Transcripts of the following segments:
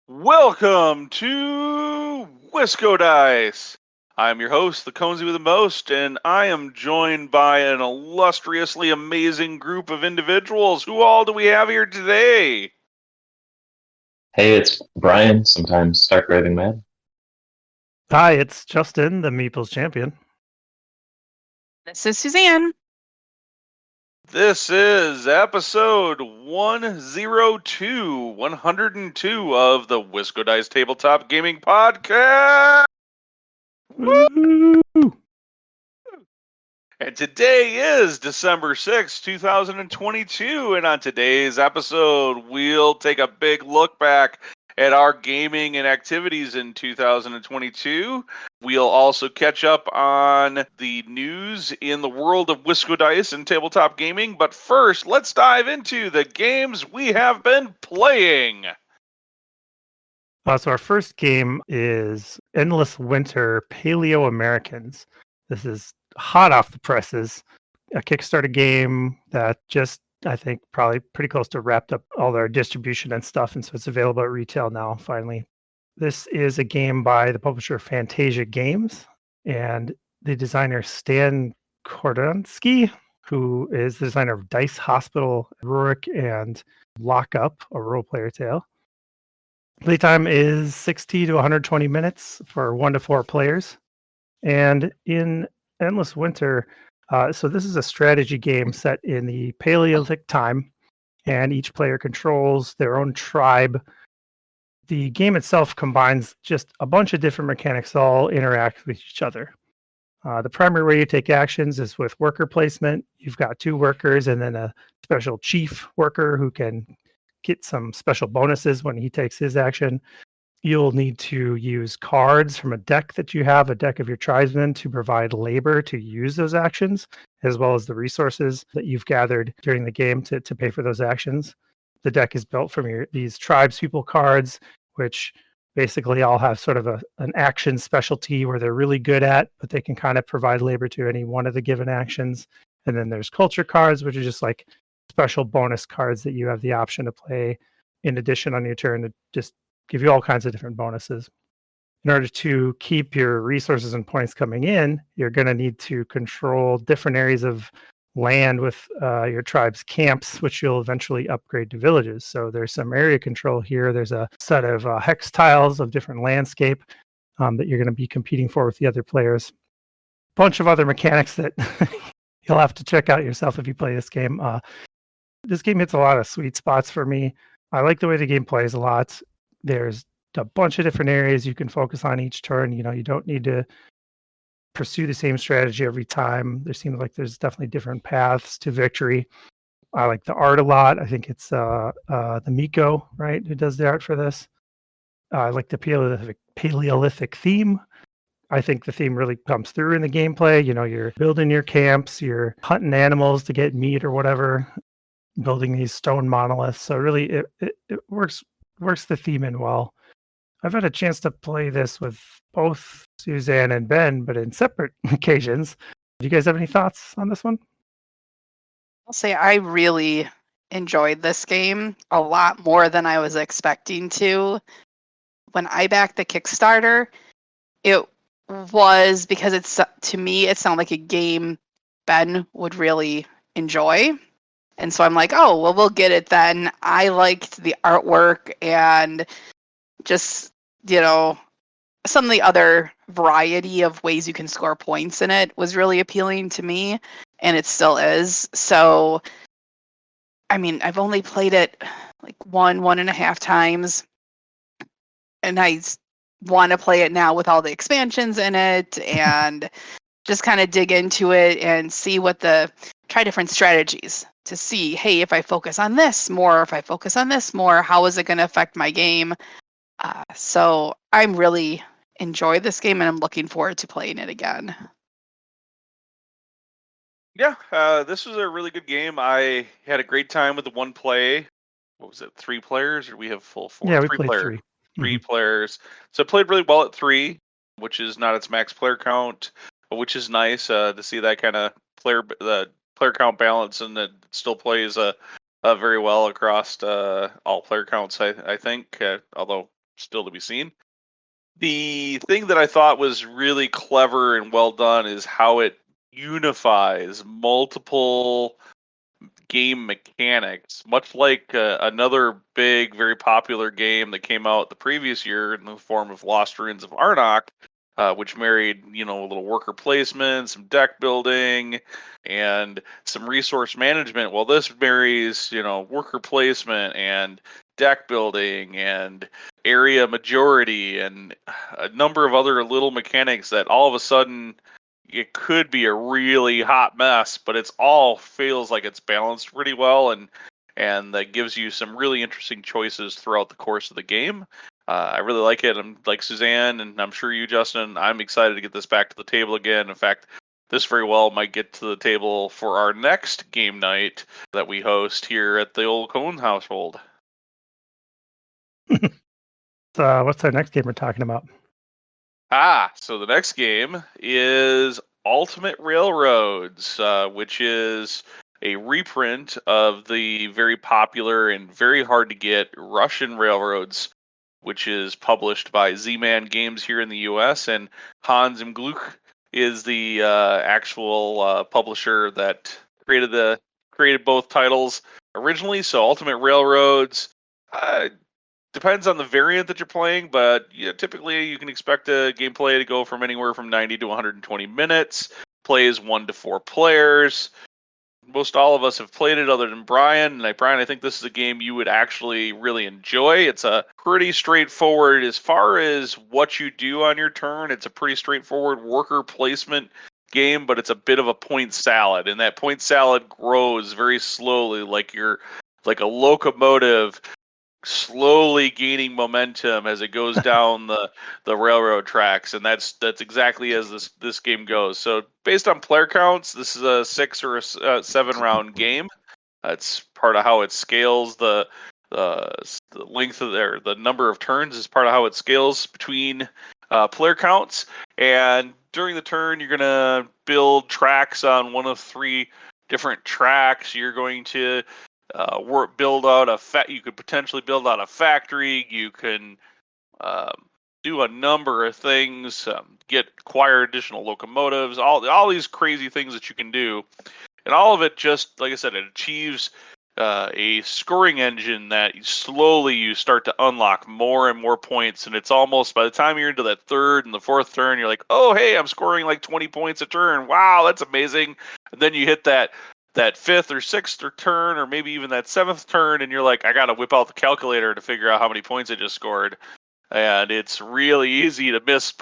Welcome to Wisco Dice. I'm your host, the Conesy with the Most, and I am joined by an illustriously amazing group of individuals. Who all do we have here today? Hey, it's Brian, sometimes Stark Raving Mad. Hi, it's Justin, the Meeples champion. This is Suzanne. This is episode 102 of the Wisco Dice Tabletop Gaming Podcast. Woo! And today is December 6th, 2022. And on today's episode, we'll take a big look back at our gaming and activities in 2022. We'll also catch up on the news in the world of Wisco Dice and tabletop gaming. But first, let's dive into the games we have been playing. So our first game is Endless Winter Paleo Americans. This is hot off the presses. A Kickstarter game that just, I think, probably pretty close to wrapped up all their distribution and stuff. And so it's available at retail now, finally. This is a game by the publisher Fantasia Games and the designer Stan Kordonsky, who is the designer of Dice Hospital, Rurik, and Lock Up, a role-player tale. Playtime is 60 to 120 minutes for 1 to 4 players. And in Endless Winter, so this is a strategy game set in the Paleolithic time, and each player controls their own tribe. The game itself combines just a bunch of different mechanics that all interact with each other. The primary way you take actions is with worker placement. You've got 2 workers and then a special chief worker who can get some special bonuses when he takes his action. You'll need to use cards from a deck that you have, a deck of your tribesmen, to provide labor to use those actions, as well as the resources that you've gathered during the game to pay for those actions. The deck is built from these tribespeople cards, which basically all have sort of an action specialty where they're really good at, but they can kind of provide labor to any one of the given actions. And then there's culture cards, which are just like special bonus cards that you have the option to play in addition on your turn to just give you all kinds of different bonuses. In order to keep your resources and points coming in, you're going to need to control different areas of land with your tribe's camps, which you'll eventually upgrade to villages. So there's some area control here. There's a set of hex tiles of different landscape that you're going to be competing for with the other players. Bunch of other mechanics that you'll have to check out yourself if you play this game. This game hits a lot of sweet spots for me. I like the way the game plays a lot. There's a bunch of different areas you can focus on each turn. You don't need to pursue the same strategy every time. There seems like there's definitely different paths to victory. I like the art a lot. I think it's the Miko, right, who does the art for this. I like the Paleolithic theme. I think the theme really comes through in the gameplay. You're building your camps, you're hunting animals to get meat or whatever, building these stone monoliths. So really, it works the theme in well. I've had a chance to play this with both Suzanne and Ben, but in separate occasions. Do you guys have any thoughts on this one? I'll say I really enjoyed this game a lot more than I was expecting to. When I backed the Kickstarter, it was because to me, it sounded like a game Ben would really enjoy. And so I'm like, oh, well, we'll get it then. I liked the artwork and just, some of the other variety of ways you can score points in it was really appealing to me, and it still is. So, I mean, I've only played it like 1.5 times, and I want to play it now with all the expansions in it and just kind of dig into it and try different strategies to see, hey, if I focus on this more, if I focus on this more, how is it going to affect my game? So I'm really enjoy this game, and I'm looking forward to playing it again. Yeah, this was a really good game. I had a great time with the one play. What was it, 3 players, or we have full 4? Yeah, we 3 played player. 3. 3 players. So it played really well at 3, which is not its max player count, which is nice to see that kind of player count balance, and it still plays very well across all player counts. I think, although still to be seen. The thing that I thought was really clever and well done is how it unifies multiple game mechanics, much like another big, very popular game that came out the previous year in the form of Lost Ruins of Arnok, which married, a little worker placement, some deck building, and some resource management. Well, this marries, worker placement and deck building and area majority and a number of other little mechanics that all of a sudden it could be a really hot mess, but it's all feels like it's balanced pretty well, and that gives you some really interesting choices throughout the course of the game. I really like it. I'm like Suzanne, and I'm sure you, Justin. I'm excited to get this back to the table again. In fact, this very well might get to the table for our next game night that we host here at the Old Cone household. What's our next game we're talking about? So the next game is Ultimate Railroads, which is a reprint of the very popular and very hard to get Russian Railroads, which is published by Z-Man Games here in the U.S. And Hans im Glück is the actual publisher that created both titles originally. So Ultimate Railroads depends on the variant that you're playing, but typically you can expect a gameplay to go from anywhere from 90 to 120 minutes. Plays 1 to 4 players. Most all of us have played it other than Brian. And Brian, I think this is a game you would actually really enjoy. It's a pretty straightforward, as far as what you do on your turn, it's a pretty straightforward worker placement game, but it's a bit of a point salad. And that point salad grows very slowly, like a locomotive slowly gaining momentum as it goes down the railroad tracks, and that's exactly as this game goes. So based on player counts, this is a 6 or a 7 round game. That's part of how it scales. The length of the number of turns is part of how it scales between player counts. And during the turn, you're gonna build tracks on one of 3 different tracks. You're going to build out you could potentially build out a factory. You can do a number of things, acquire additional locomotives, all these crazy things that you can do, and all of it, just like I said, it achieves a scoring engine that you start to unlock more and more points, and it's almost, by the time you're into that 3rd and the 4th turn, you're like, oh hey, I'm scoring like 20 points a turn. Wow, that's amazing. And then you hit that 5th or 6th turn, or maybe even that 7th turn, and you're like, I gotta whip out the calculator to figure out how many points I just scored. And it's really easy to mess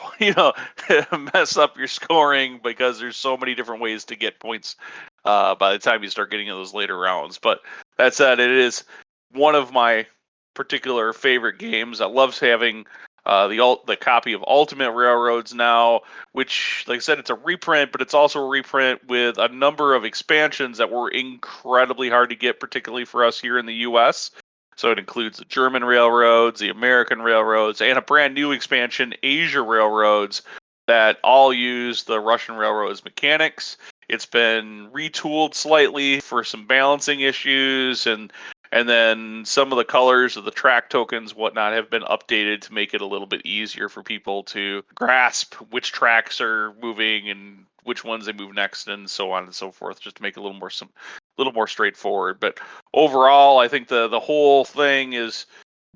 up your scoring, because there's so many different ways to get points by the time you start getting into those later rounds. But that said, it is one of my particular favorite games. I love having the copy of Ultimate Railroads now, which, like I said, it's a reprint, but it's also a reprint with a number of expansions that were incredibly hard to get, particularly for us here in the U.S. So it includes the German railroads, the American railroads, and a brand new expansion, Asia Railroads, that all use the Russian railroads mechanics. It's been retooled slightly for some balancing issues, and then some of the colors of the track tokens, whatnot, have been updated to make it a little bit easier for people to grasp which tracks are moving and which ones they move next, and so on and so forth, just to make it a little more straightforward. But overall, I think the whole thing is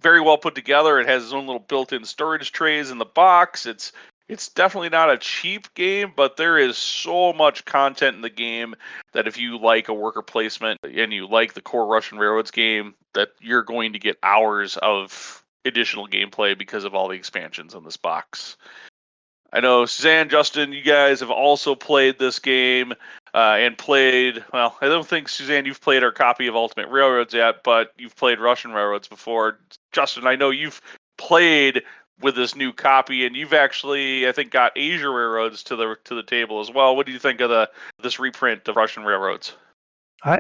very well put together. It has its own little built-in storage trays in the box. It's definitely not a cheap game, but there is so much content in the game that if you like a worker placement and you like the core Russian Railroads game, that you're going to get hours of additional gameplay because of all the expansions in this box. I know Suzanne, Justin, you guys have also played this game and played, well, I don't think, Suzanne, you've played our copy of Ultimate Railroads yet, but you've played Russian Railroads before. Justin, I know you've played with this new copy, and you've actually, I think, got Asia Railroads to the table as well. What do you think of this reprint of Russian Railroads? I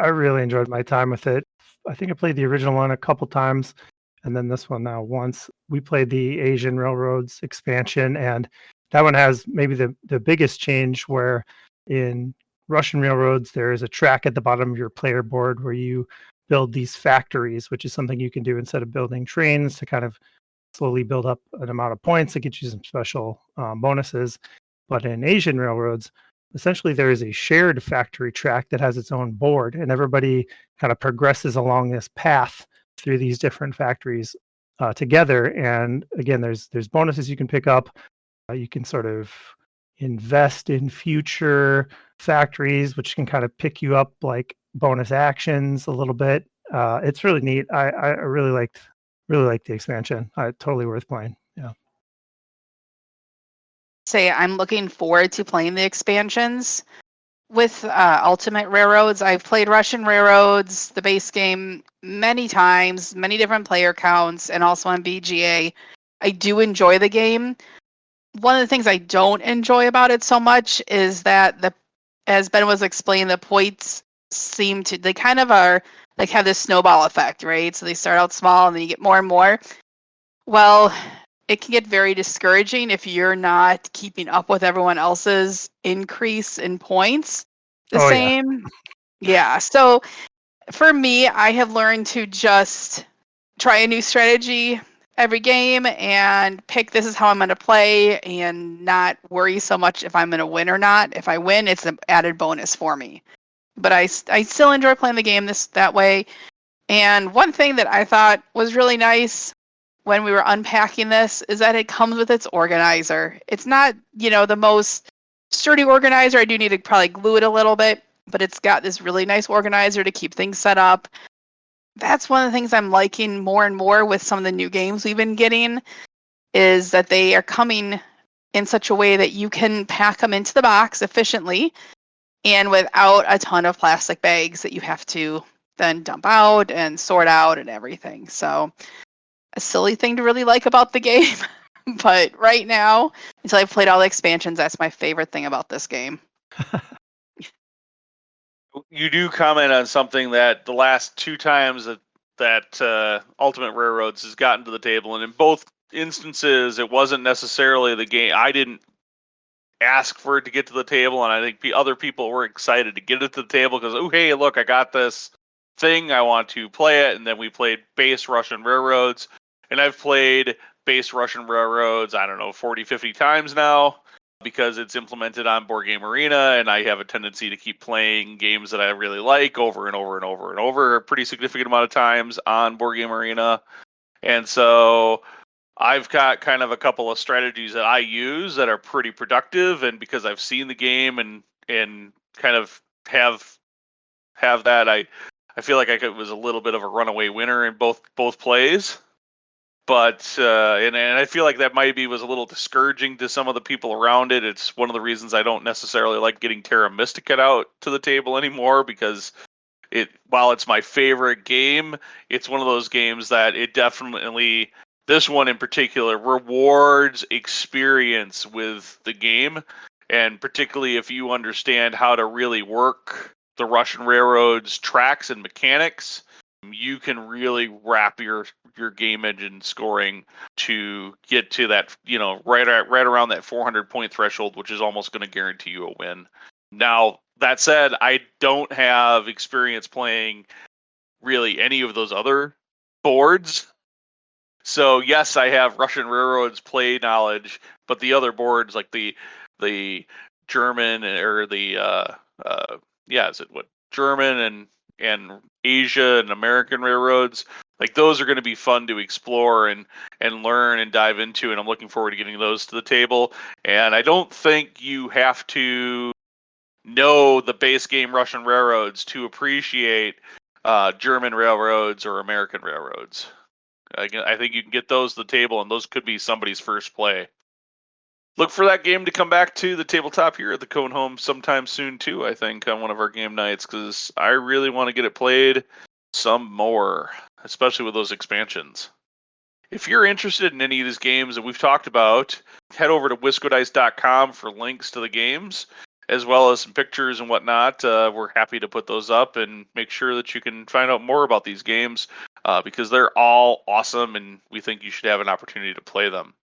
really enjoyed my time with it. I think I played the original one a couple times, and then this one now once. We played the Asian Railroads expansion, and that one has maybe the biggest change, where in Russian Railroads there is a track at the bottom of your player board where you build these factories, which is something you can do instead of building trains, to kind of slowly build up an amount of points that get you some special bonuses. But in Asian Railroads, essentially there is a shared factory track that has its own board, and everybody kind of progresses along this path through these different factories together. And again, there's bonuses you can pick up. You can sort of invest in future factories, which can kind of pick you up like bonus actions a little bit. It's really neat. I really liked the expansion. Totally worth playing. Yeah. Say I'm looking forward to playing the expansions with Ultimate Railroads. I've played Russian Railroads, the base game, many times, many different player counts, and also on BGA. I do enjoy the game. One of the things I don't enjoy about it so much is that as Ben was explaining, the points they kind of are like have this snowball effect, right? So they start out small and then you get more and more. Well, it can get very discouraging if you're not keeping up with everyone else's increase in points the same. Yeah. So for me, I have learned to just try a new strategy every game and pick this is how I'm going to play and not worry so much if I'm going to win or not. If I win, it's an added bonus for me. But I still enjoy playing the game that way. And one thing that I thought was really nice when we were unpacking this is that it comes with its organizer. It's not, the most sturdy organizer. I do need to probably glue it a little bit, but it's got this really nice organizer to keep things set up. That's one of the things I'm liking more and more with some of the new games we've been getting is that they are coming in such a way that you can pack them into the box efficiently and without a ton of plastic bags that you have to then dump out and sort out and everything. So a silly thing to really like about the game. But right now, until I've played all the expansions, that's my favorite thing about this game. You do comment on something that the last two times that Ultimate Railroads has gotten to the table, and in both instances, it wasn't necessarily the game. I didn't ask for it to get to the table, and I think other people were excited to get it to the table because, oh, hey, look, I got this thing. I want to play it. And then we played base Russian Railroads, and I've played base Russian Railroads, 40, 50 times now because it's implemented on Board Game Arena, and I have a tendency to keep playing games that I really like over and over and over and over a pretty significant amount of times on Board Game Arena. And so I've got kind of a couple of strategies that I use that are pretty productive, and because I've seen the game and kind of have that, I feel like I was a little bit of a runaway winner in both plays. But and I feel like that was a little discouraging to some of the people around it. It's one of the reasons I don't necessarily like getting Terra Mystica out to the table anymore, because while it's my favorite game, it's one of those games that it definitely, this one in particular, rewards experience with the game, and particularly if you understand how to really work the Russian Railroads tracks and mechanics, you can really wrap your game engine scoring to get to that, right around that 400 point threshold, which is almost going to guarantee you a win. Now, that said, I don't have experience playing really any of those other boards. So yes, I have Russian Railroads play knowledge, but the other boards like the German or German and Asia and American railroads, like those are going to be fun to explore and learn and dive into, and I'm looking forward to getting those to the table. And I don't think you have to know the base game Russian Railroads to appreciate German railroads or American railroads. I think you can get those to the table, and those could be somebody's first play. Look for that game to come back to the tabletop here at the Cone Home sometime soon too, I think, on one of our game nights, because I really want to get it played some more, especially with those expansions. If you're interested in any of these games that we've talked about, head over to wiscodice.com for links to the games, as well as some pictures and whatnot. We're happy to put those up and make sure that you can find out more about these games, because they're all awesome, and we think you should have an opportunity to play them.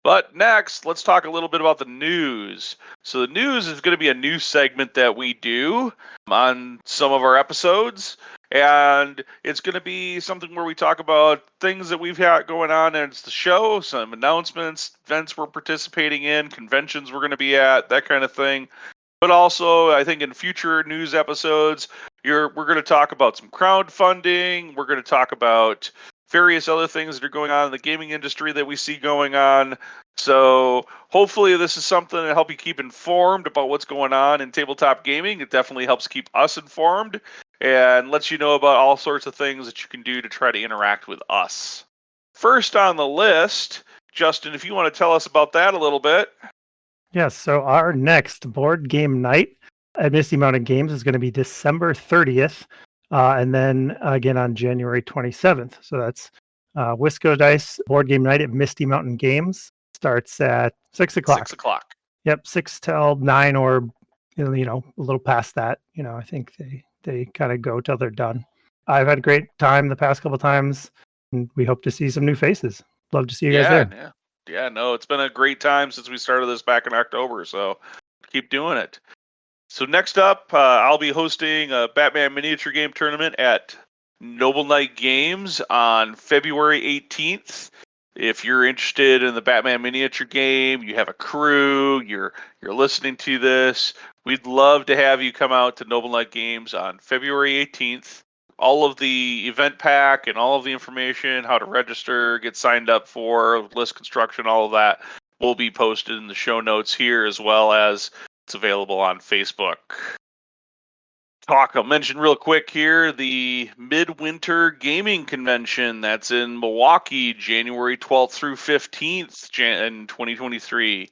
But next, let's talk a little bit about the news. So the news is going to be a new segment that we do on some of our episodes. And it's going to be something where we talk about things that we've had going on and it's the show, some announcements, events we're participating in, conventions we're going to be at, that kind of thing. But also, I think in future news episodes, we're going to talk about some crowdfunding. We're going to talk about various other things that are going on in the gaming industry that we see going on. So hopefully this is something to help you keep informed about what's going on in tabletop gaming. It definitely helps keep us informed and lets you know about all sorts of things that you can do to try to interact with us. First on the list, Justin, if you want to tell us about that a little bit. Yes, so our next board game night at Misty Mountain Games is going to be December 30th, and then again on January 27th. So that's Wisco Dice board game night at Misty Mountain Games. Starts at 6 o'clock. 6 o'clock. Yep, 6 till 9 or, a little past that. I think they kind of go till they're done. I've had a great time the past couple times, and we hope to see some new faces. Love to see you guys there. Yeah, no, it's been a great time since we started this back in October, so keep doing it. So next up, I'll be hosting a Batman miniature game tournament at Noble Knight Games on February 18th. If you're interested in the Batman miniature game, you have a crew, you're listening to this, we'd love to have you come out to Noble Knight Games on February 18th. All of the event pack and all of the information, how to register, get signed up for, list construction, all of that will be posted in the show notes here, as well as it's available on Facebook. I'll mention real quick here the Midwinter Gaming Convention that's in Milwaukee, January 12th through 15th in 2023.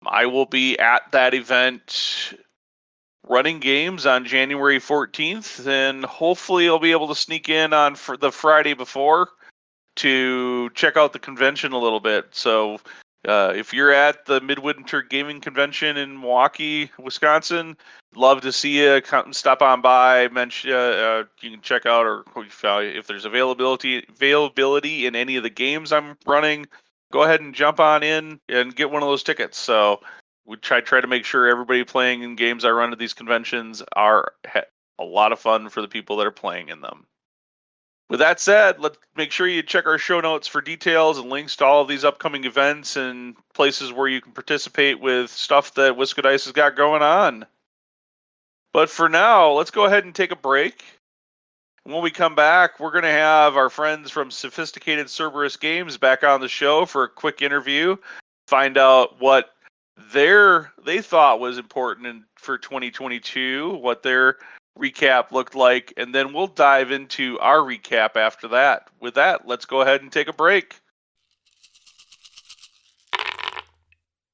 I will be at that event running games on January 14th, and hopefully I'll be able to sneak in on for the Friday before to check out the convention a little bit. So if you're at the Midwinter Gaming Convention in Milwaukee, Wisconsin, love to see you. Come stop on by. Mention you can check out or if there's availability in any of the games I'm running. Go ahead and jump on in and get one of those tickets. So we try to make sure everybody playing in games I run at these conventions are a lot of fun for the people that are playing in them. With that said, let's make sure you check our show notes for details and links to all of these upcoming events and places where you can participate with stuff that Wisco Dice has got going on. But for now, let's go ahead and take a break. When we come back, we're going to have our friends from Sophisticated Cerberus Games back on the show for a quick interview, find out what they thought was important for 2022, what their recap looked like, and then we'll dive into our recap after that. With that, let's go ahead and take a break.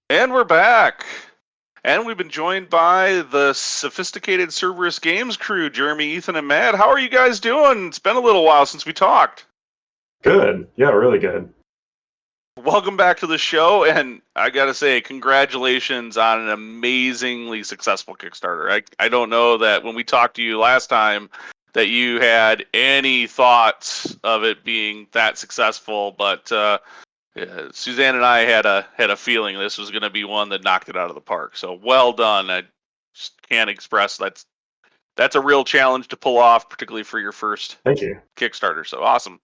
And we're back. And we've been joined by the Sophisticated Cerberus Games crew, Jeremy, Ethan, and Matt. How are you guys doing? It's been a little while since we talked. Good. Yeah, really good. Welcome back to the show, and I gotta say, congratulations on an amazingly successful Kickstarter. I don't know that when we talked to you last time that you had any thoughts of it being that successful, but Suzanne and I had a feeling this was going to be one that knocked it out of the park. So well done. I just can't express that's a real challenge to pull off, particularly for your first Thank you. Kickstarter. So awesome.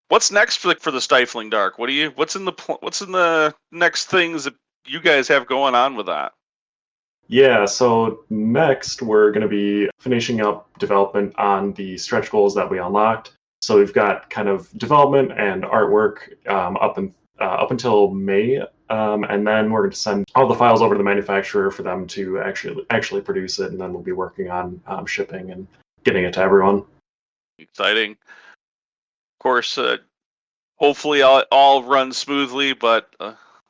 What's next for the Stifling Dark? What's in the next things that you guys have going on with that? Yeah, so next we're going to be finishing up development on the stretch goals that we unlocked. So we've got kind of development and artwork up until May, and then we're going to send all the files over to the manufacturer for them to actually produce it, and then we'll be working on shipping and getting it to everyone. Exciting. Of course, hopefully all runs smoothly, but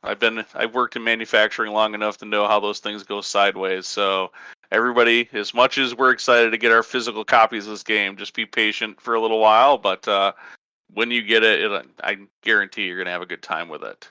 I've worked in manufacturing long enough to know how those things go sideways. So everybody, as much as we're excited to get our physical copies of this game, just be patient for a little while. But when you get it, I guarantee you're going to have a good time with it.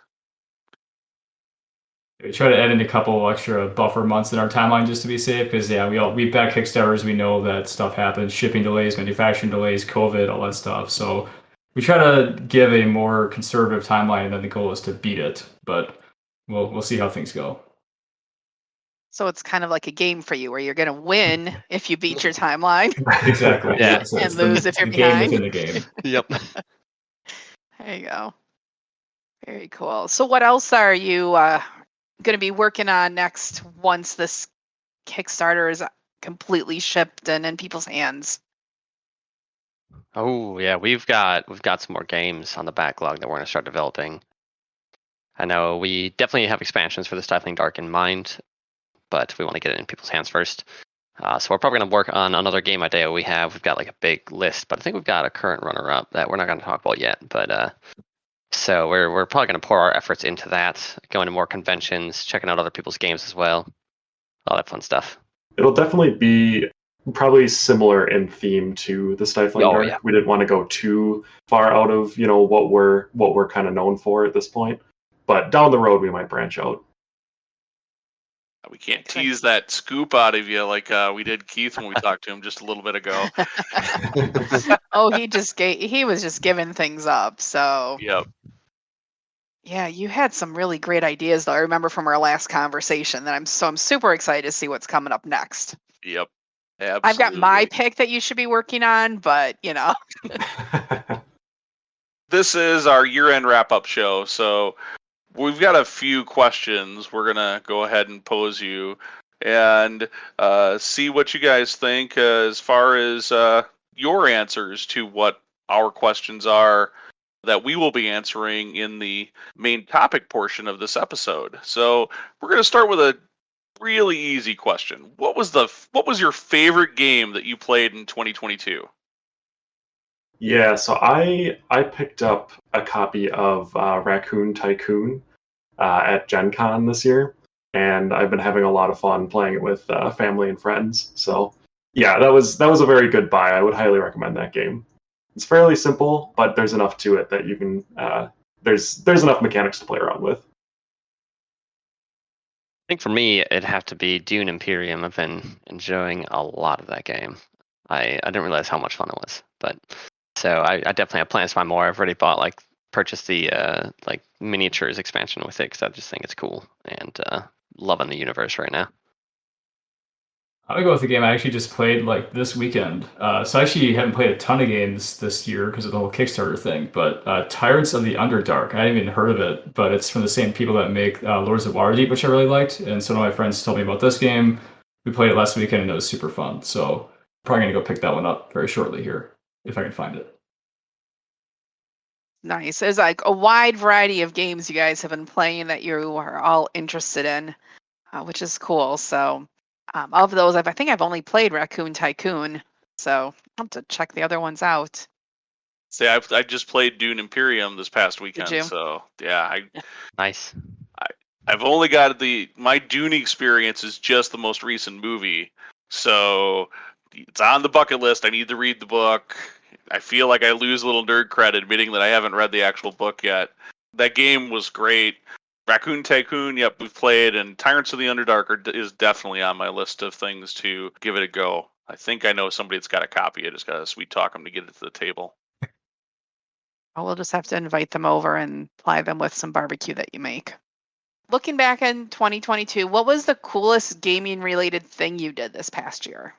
We try to add in a couple extra buffer months in our timeline just to be safe, because we back Kickstarters, we know that stuff happens, shipping delays, manufacturing delays, COVID, all that stuff. So we try to give a more conservative timeline, and then the goal is to beat it. But we'll see how things go. So it's kind of like a game for you where you're going to win if you beat your timeline. Exactly. Yeah. So And it's lose if the you're game behind. within the game. Yep. There you go. Very cool. So what else are you going to be working on next once this Kickstarter is completely shipped and in people's hands? Oh yeah, we've got some more games on the backlog that we're gonna start developing. I know we definitely have expansions for the Stifling Dark in mind, but we want to get it in people's hands first. So we're probably gonna work on another game idea we have. We've got like a big list, but I think we've got a current runner-up that we're not gonna talk about yet. But so we're probably gonna pour our efforts into that, going to more conventions, checking out other people's games as well, all that fun stuff. It'll definitely be probably similar in theme to the Stifling Dark. Yeah. We didn't want to go too far out of what we're kind of known for at this point, but down the road we might branch out. We can't tease that scoop out of you like we did Keith when we talked to him just a little bit ago. Oh, he was just giving things up. So Yep. yeah, you had some really great ideas though. I remember from our last conversation that I'm super excited to see what's coming up next. Yep. Absolutely. I've got my pick that you should be working on, but This is our year-end wrap-up show, so we've got a few questions we're gonna go ahead and pose you and see what you guys think as far as your answers to what our questions are that we will be answering in the main topic portion of this episode. So we're gonna start with a really easy question. What was your favorite game that you played in 2022? Yeah, so I picked up a copy of Raccoon Tycoon at Gen Con this year, and I've been having a lot of fun playing it with family and friends. So yeah, that was a very good buy. I would highly recommend that game. It's fairly simple, but there's enough to it that you can there's enough mechanics to play around with. I think for me, it'd have to be Dune Imperium. I've been enjoying a lot of that game. I didn't realize how much fun it was, but so I definitely have plans to buy more. I've already purchased the like miniatures expansion with it because I just think it's cool and loving the universe right now. I'm gonna go with the game I actually just played like this weekend. So I actually haven't played a ton of games this year because of the whole Kickstarter thing. But Tyrants of the Underdark, I hadn't even heard of it, but it's from the same people that make Lords of Waterdeep, which I really liked. And so one of my friends told me about this game. We played it last weekend and it was super fun. So probably gonna go pick that one up very shortly here if I can find it. nice. There's like a wide variety of games you guys have been playing that you are all interested in, which is cool. So of those, I think I've only played Raccoon Tycoon, so I'll have to check the other ones out. See, I just played Dune Imperium this past weekend, you? so yeah, Nice. I've only got my Dune experience is just the most recent movie, so it's on the bucket list. I need to read the book. I feel like I lose a little nerd cred admitting that I haven't read the actual book yet. That game was great. Raccoon Tycoon, yep, we've played, and Tyrants of the Underdark is definitely on my list of things to give it a go. I think I know somebody that's got a copy. I just got to sweet talk them to get it to the table. Oh, we'll just have to invite them over and ply them with some barbecue that you make. Looking back in 2022, what was the coolest gaming-related thing you did this past year?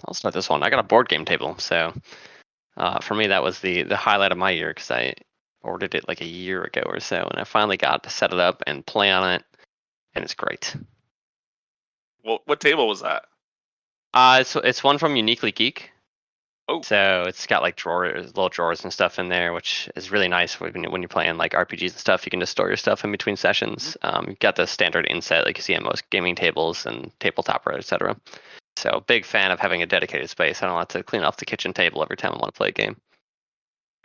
I'll start this one. I got a board game table, so for me that was the highlight of my year because I ordered it like a year ago or so, and I finally got to set it up and play on it, and it's great. Well, what table was that? It's one from Uniquely Geek. Oh. So it's got like little drawers and stuff in there, which is really nice when you're playing like RPGs and stuff. You can just store your stuff in between sessions. You've got the standard inset like you see on most gaming tables and tabletop, etc. So big fan of having a dedicated space. I don't have to clean off the kitchen table every time I want to play a game.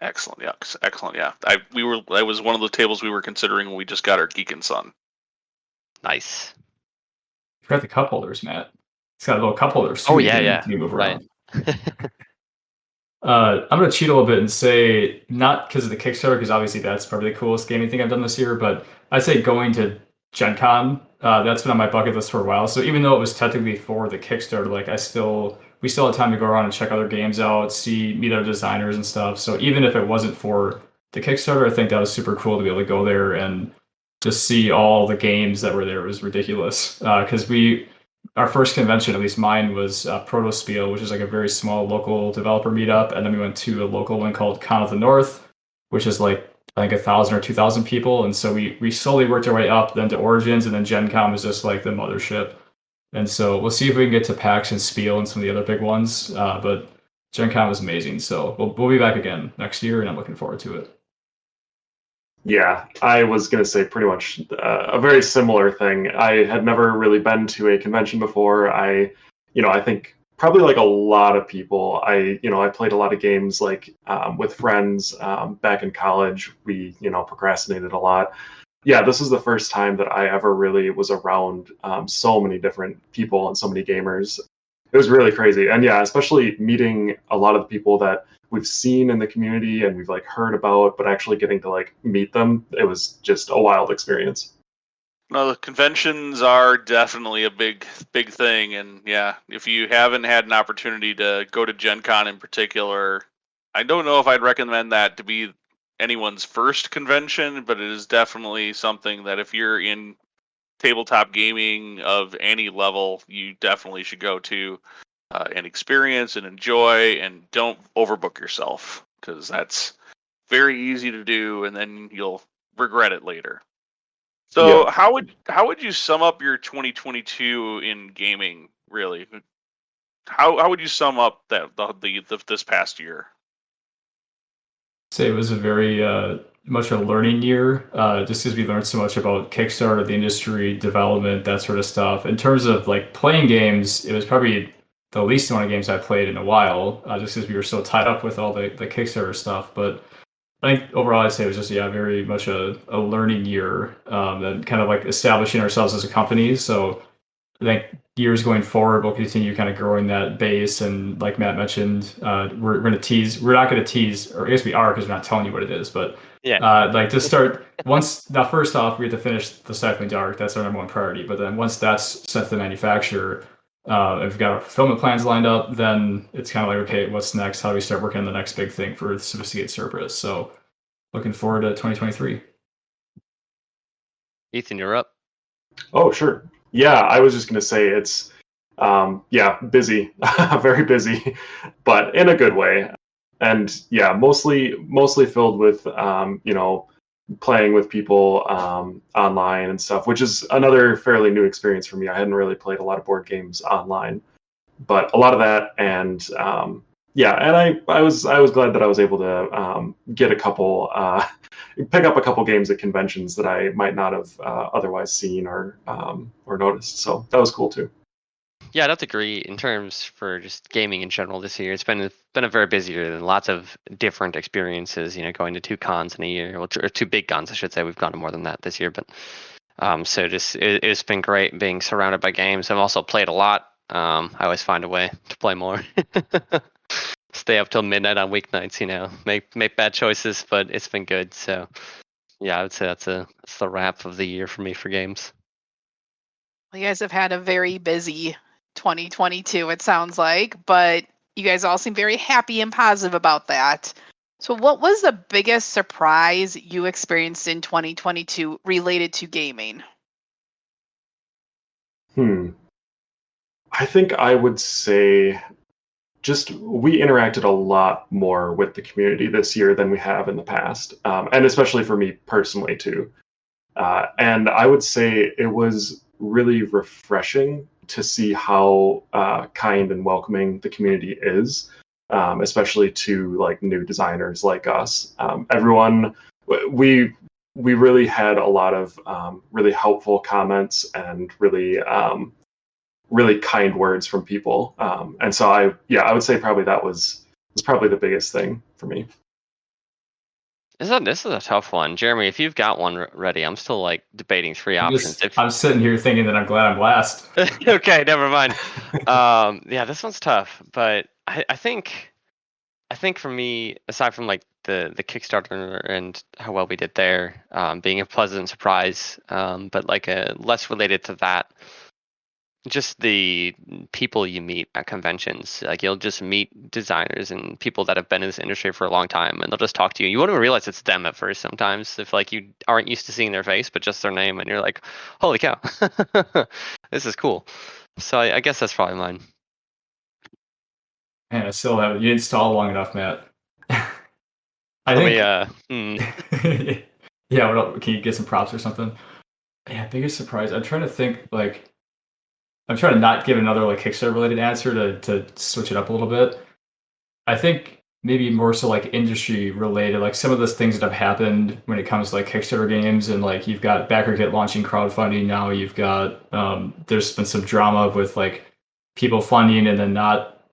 Excellent, yeah, excellent, yeah. That was one of the tables we were considering when we just got our Geek and Son. Nice. You forgot the cup holders, Matt. It's got a little cup holder. Oh yeah. You move Right. around. I'm going to cheat a little bit and say, not because of the Kickstarter, because obviously that's probably the coolest gaming thing I've done this year, but I'd say going to Gen Con, that's been on my bucket list for a while. So even though it was technically for the Kickstarter, like we still had time to go around and check other games out, meet other designers and stuff. So even if it wasn't for the Kickstarter, I think that was super cool to be able to go there and just see all the games that were there was ridiculous. Because our first convention, at least mine, was Protospiel, which is like a very small local developer meetup, and then we went to a local one called Con of the North, which is like I think 1,000 or 2,000 people, and so we slowly worked our way up then to Origins, and then Gen Con was just like the mothership. And so we'll see if we can get to PAX and Spiel and some of the other big ones. But Gen Con was amazing, so we'll be back again next year, and I'm looking forward to it. Yeah, I was going to say pretty much a very similar thing. I had never really been to a convention before. I think probably like a lot of people, I played a lot of games like with friends back in college. We, procrastinated a lot. Yeah, this is the first time that I ever really was around so many different people and so many gamers. It was really crazy. And yeah, especially meeting a lot of the people that we've seen in the community and we've like heard about, but actually getting to like meet them, it was just a wild experience. No, the conventions are definitely a big thing, and yeah, if you haven't had an opportunity to go to Gen Con in particular, I don't know if I'd recommend that to be anyone's first convention, but it is definitely something that if you're in tabletop gaming of any level, you definitely should go to and experience and enjoy, and don't overbook yourself, because that's very easy to do, and then you'll regret it later. So, Yeah. how would you sum up your 2022 in gaming? Really, how would you sum up this past year? Say it was a very much a learning year, just because we learned so much about Kickstarter, the industry, development, that sort of stuff. In terms of like playing games, it was probably the least amount of games I played in a while, just because we were so tied up with all the Kickstarter stuff. But I think overall, I'd say it was just very much a learning year, and kind of like establishing ourselves as a company. So I think years going forward, we'll continue kind of growing that base. And like Matt mentioned, we're going to tease. We're not going to tease, or I guess we are because we're not telling you what it is. But like to start once. Now, first off, we have to finish the Stifling Dark. That's our number one priority. But then once that's sent to the manufacturer, if we've got our fulfillment plans lined up, then it's kind of like, okay, what's next? How do we start working on the next big thing for Sophisticated Cerberus? So looking forward to 2023. Ethan, you're up. Oh, sure. Yeah, I was just going to say it's, busy, very busy, but in a good way. And yeah, mostly filled with, playing with people online and stuff, which is another fairly new experience for me. I hadn't really played a lot of board games online, but a lot of that. And and I was glad that I was able to get a couple, pick up a couple games at conventions that I might not have otherwise seen or noticed. So that was cool too. Yeah, I'd have to agree in terms for just gaming in general this year. It's been a very busy year. Lots of different experiences. Going to 2 cons in a year, or 2 big cons, I should say. We've gone to more than that this year, but so just it's been great being surrounded by games. I've also played a lot. I always find a way to play more. Stay up till midnight on weeknights. Make bad choices, but it's been good. So yeah, I would say that's the wrap of the year for me for games. Well, you guys have had a very busy 2022, it sounds like, but you guys all seem very happy and positive about that. So what was the biggest surprise you experienced in 2022 related to gaming? I think I would say just we interacted a lot more with the community this year than we have in the past, and especially for me personally too. And I would say it was really refreshing to see how kind and welcoming the community is, especially to like new designers like us. Everyone, we really had a lot of really helpful comments and really kind words from people. And so I would say probably that was probably the biggest thing for me. This is a tough one, Jeremy. If you've got one ready, I'm still like debating 3 options. I'm sitting here thinking that I'm glad I'm last. Okay, never mind. This one's tough, but I think for me, aside from like the Kickstarter and how well we did there, being a pleasant surprise, but like less related to that, just the people you meet at conventions. Like you'll just meet designers and people that have been in this industry for a long time, and they'll just talk to you. You won't even realize it's them at first sometimes, if like you aren't used to seeing their face, but just their name, and you're like, holy cow, this is cool. So I guess that's probably mine. Man, I still haven't. You didn't stall long enough, Matt. I Let think. me, Yeah, what else? Can you get some props or something? Yeah, biggest surprise. I'm trying to think. Like, I'm trying to not give another like Kickstarter related answer to switch it up a little bit. I think maybe more so like industry related, like some of the things that have happened when it comes to like Kickstarter games, and like you've got BackerKit launching crowdfunding now. You've got there's been some drama with like people funding and then not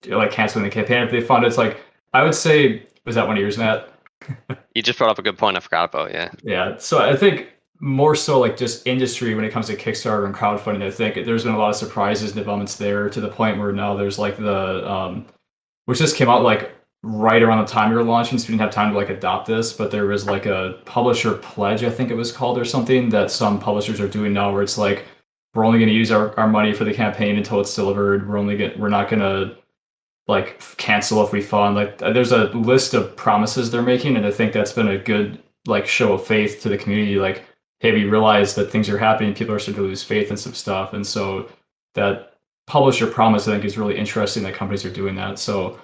like canceling the campaign if they fund it. It's like I would say, was that one of yours, Matt? you just brought up a good point I forgot about. Yeah. Yeah. So I think more so like just industry when it comes to Kickstarter and crowdfunding. I think there's been a lot of surprises and developments there to the point where now there's like the which just came out like right around the time we were launching, so we didn't have time to like adopt this, but there was like a publisher pledge, I think it was called, or something that some publishers are doing now where it's like we're only going to use our money for the campaign until it's delivered. We're not going to like cancel if we fund. Like there's a list of promises they're making, and I think that's been a good like show of faith to the community. Like, hey, we realize that things are happening, people are starting to lose faith in some stuff, and so that publisher promise I think is really interesting that companies are doing that. So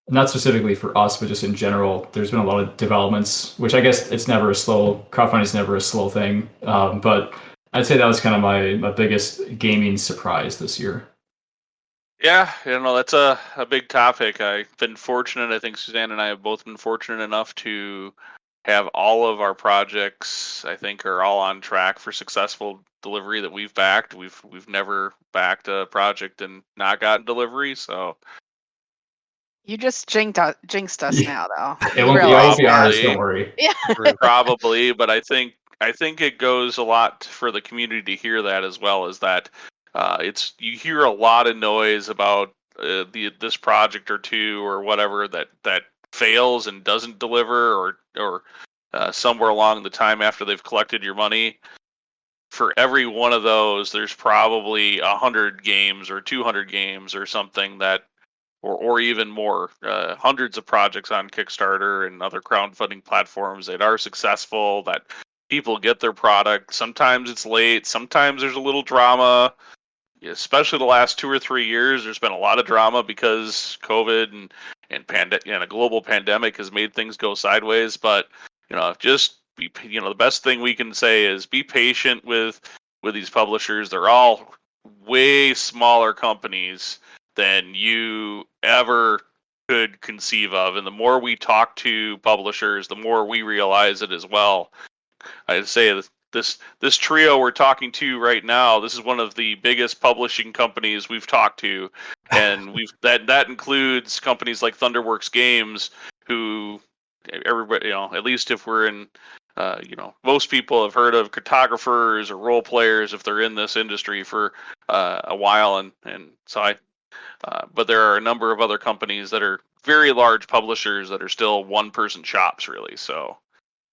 not specifically for us, but just in general, there's been a lot of developments, which I guess crowdfunding is never a slow thing. But I'd say that was kind of my biggest gaming surprise this year. Yeah, that's a big topic. I've been fortunate. I think Suzanne and I have both been fortunate enough to have all of our projects, I think, are all on track for successful delivery that we've backed. We've never backed a project and not gotten delivery. So You just jinxed us now, though. It You won't realize be that. ours, don't worry. Yeah. probably, but I think it goes a lot for the community to hear that as well. Is that you hear a lot of noise about this project or two or whatever that fails and doesn't deliver or somewhere along the time after they've collected your money. For every one of those, there's probably 100 games or 200 games or something that, or even more, hundreds of projects on Kickstarter and other crowdfunding platforms that are successful, that people get their product. Sometimes it's late, sometimes there's a little drama. Especially the last 2 or 3 years, there's been a lot of drama because COVID and a global pandemic has made things go sideways. But just be, the best thing we can say is be patient with these publishers. They're all way smaller companies than you ever could conceive of, and the more we talk to publishers, the more we realize it as well. I'd say this trio we're talking to right now, this is one of the biggest publishing companies we've talked to, and that includes companies like Thunderworks Games, who everybody, at least if we're in, most people have heard of cartographers or role players if they're in this industry for a while, and so but there are a number of other companies that are very large publishers that are still one-person shops, really, so,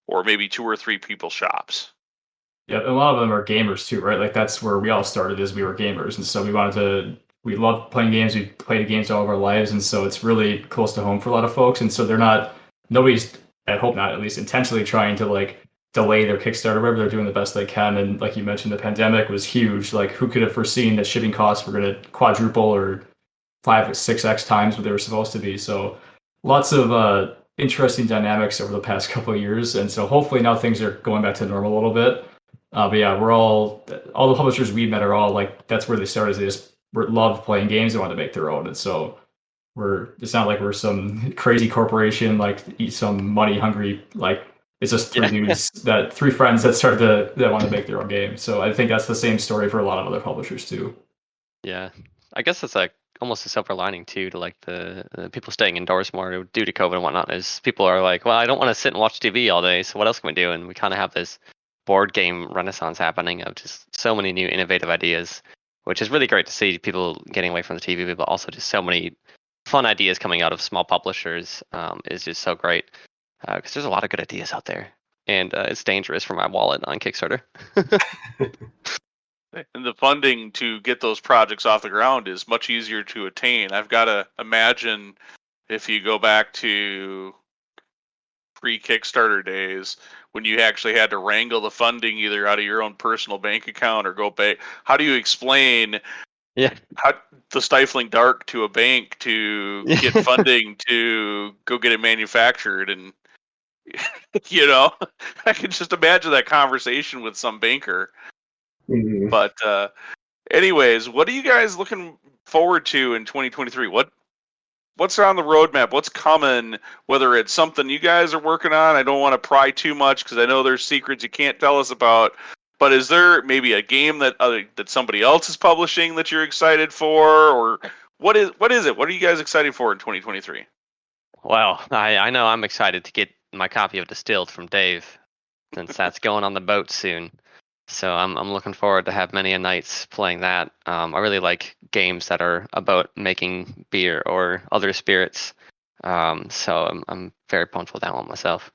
or maybe 2 or 3 people shops. Yeah, a lot of them are gamers too, right? Like that's where we all started, is we were gamers, and so we love playing games. We played games all of our lives, and so it's really close to home for a lot of folks. And so nobody's, I hope not, at least intentionally trying to like delay their Kickstarter, whatever. They're doing the best they can. And like you mentioned, the pandemic was huge. Like who could have foreseen that shipping costs were going to quadruple or 5 or 6x times what they were supposed to be? So lots of interesting dynamics over the past couple of years, and so hopefully now things are going back to normal a little bit. But yeah, all the publishers we met are all like, that's where they started. They just love playing games. They want to make their own. And so it's not like we're some crazy corporation, like eat some money hungry, like it's just three friends that want to make their own game. So I think that's the same story for a lot of other publishers too. Yeah. I guess it's like almost a silver lining too to like the people staying indoors more due to COVID and whatnot, is people are like, well, I don't want to sit and watch TV all day. So what else can we do? And we kind of have this board game renaissance happening of just so many new innovative ideas, which is really great to see people getting away from the TV, but also just so many fun ideas coming out of small publishers is just so great, because there's a lot of good ideas out there, and it's dangerous for my wallet on Kickstarter. And the funding to get those projects off the ground is much easier to attain. I've got to imagine if you go back to pre-Kickstarter days when you actually had to wrangle the funding either out of your own personal bank account or go pay. How do you explain the Stifling Dark to a bank to get funding to go get it manufactured? And I can just imagine that conversation with some banker. Mhm. But anyways, what are you guys looking forward to in 2023? What's on the roadmap? What's coming? Whether it's something you guys are working on, I don't want to pry too much because I know there's secrets you can't tell us about. But is there maybe a game that somebody else is publishing that you're excited for, or what is it? What are you guys excited for in 2023? Well, I know I'm excited to get my copy of Distilled from Dave, since that's going on the boat soon. So I'm looking forward to have many a nights playing that. I really like games that are about making beer or other spirits. So I'm very pumped with that one myself.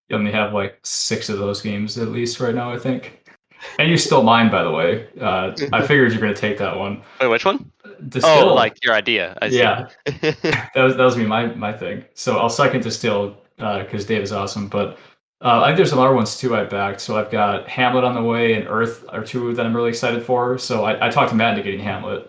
You only have like 6 of those games at least right now, I think. And you stole mine, by the way. I figured you're going to take that one. Wait, which one? Distilled. Oh, like your idea. I see. Yeah. that was me, my thing. So I'll second Distilled because Dave is awesome. But I think there's some other ones too I backed. So I've got Hamlet on the way and Earth are 2 that I'm really excited for. So I talked to Matt into getting Hamlet.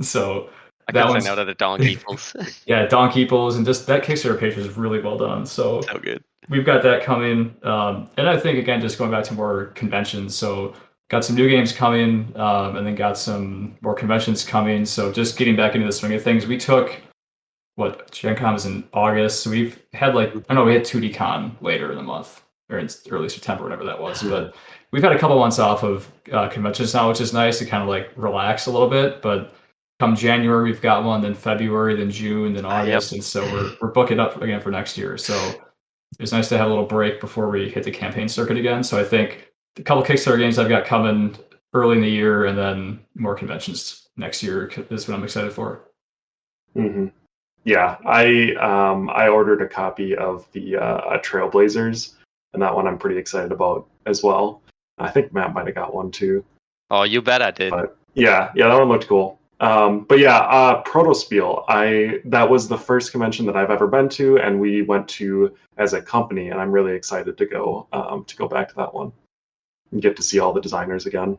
So that one's out of the Donkey Equals. Yeah, Donkey Equals, and just that Kickstarter page was really well done. So good. We've got that coming. And I think, again, just going back to more conventions. So got some new games coming, and then got some more conventions coming. So just getting back into the swing of things. We took, Gen Con was in August. So we've had we had 2D Con later in the month, or in early September, whatever that was. But we've had a couple months off of conventions now, which is nice to kind of relax a little bit. But come January, we've got one, then February, then June, then August. And so we're booking up again for next year. So it's nice to have a little break before we hit the campaign circuit again. So I think a couple Kickstarter games I've got coming early in the year, and then more conventions next year is what I'm excited for. Mm-hmm. Yeah, I ordered a copy of the Trailblazers, and that one I'm pretty excited about as well. I think Matt might have got one too. Oh, you bet I did. But yeah, that one looked cool. But yeah, Protospiel, that was the first convention that I've ever been to, and we went to as a company, and I'm really excited to go back to that one and get to see all the designers again.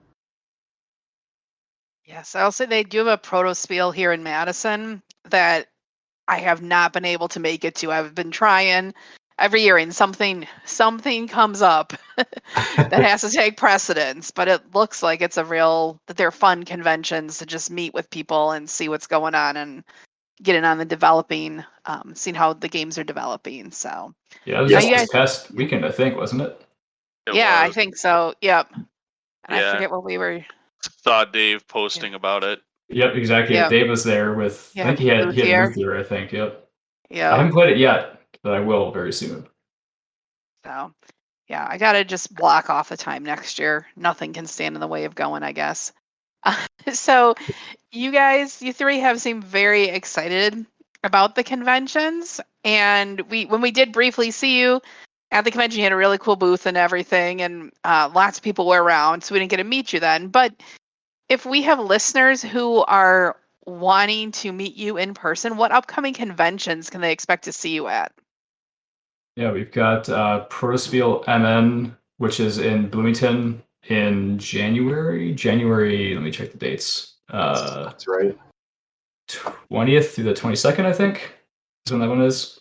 Yes, I'll say they do have a Protospiel here in Madison that I have not been able to make it to. I've been trying every year, and something comes up that has to take precedence. But it looks like it's that they're fun conventions to just meet with people and see what's going on and get in on the developing, seeing how the games are developing. So yeah, it was this past weekend, I think, wasn't it? I think so. Yep. And Yeah. I forget what we were. Saw Dave posting about it. Yep, exactly. Yep. Dave was there with. I think he had Luthier. I think. Yep. Yeah. I haven't played it yet, but I will very soon. So, yeah, I gotta just block off the time next year. Nothing can stand in the way of going, I guess. So, you three have seemed very excited about the conventions, and when we did briefly see you at the convention, you had a really cool booth and everything, and lots of people were around, so we didn't get to meet you then. But if we have listeners who are wanting to meet you in person, what upcoming conventions can they expect to see you at? Yeah, we've got Protospiel MN, which is in Bloomington in January. Let me check the dates. That's right. 20th through the 22nd, I think, is when that one is.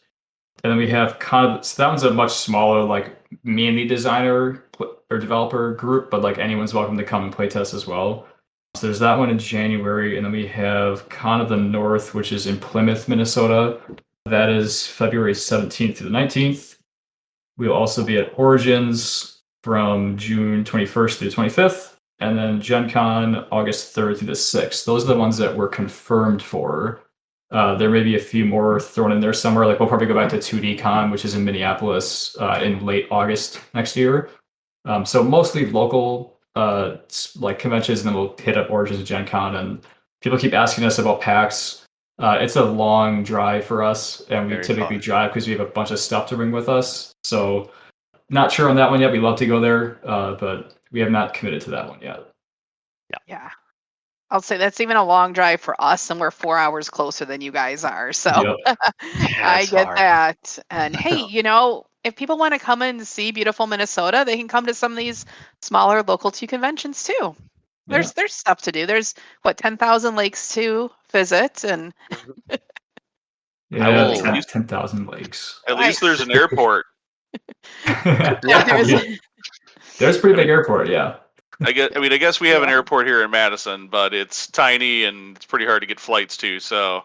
And then we have so that one's a much smaller, mainly designer or developer group, but anyone's welcome to come and play test as well. So there's that one in January, and then we have Con of the North, which is in Plymouth, Minnesota. That is February 17th through the 19th. We'll also be at Origins from June 21st through the 25th, and then Gen Con August 3rd through the 6th. Those are the ones that we're confirmed for. There may be a few more thrown in there somewhere. We'll probably go back to 2D Con, which is in Minneapolis in late August next year. So mostly local conventions, and then we'll hit up Origins and Gen Con. And people keep asking us about PAX. It's a long drive for us, and we typically drive because we have a bunch of stuff to bring with us. So not sure on that one yet. We love to go there, but we have not committed to that one yet. Yeah. I'll say that's even a long drive for us, and we're 4 hours closer than you guys are. So Yep. I it's get far. that. And hey, if people want to come and see beautiful Minnesota, they can come to some of these smaller local 2 conventions too. There's stuff to do. There's 10,000 lakes to visit, and Yeah, will- 10,000 lakes. At least there's an airport. There's a pretty big airport, yeah. I guess we have an airport here in Madison, but it's tiny and it's pretty hard to get flights to. So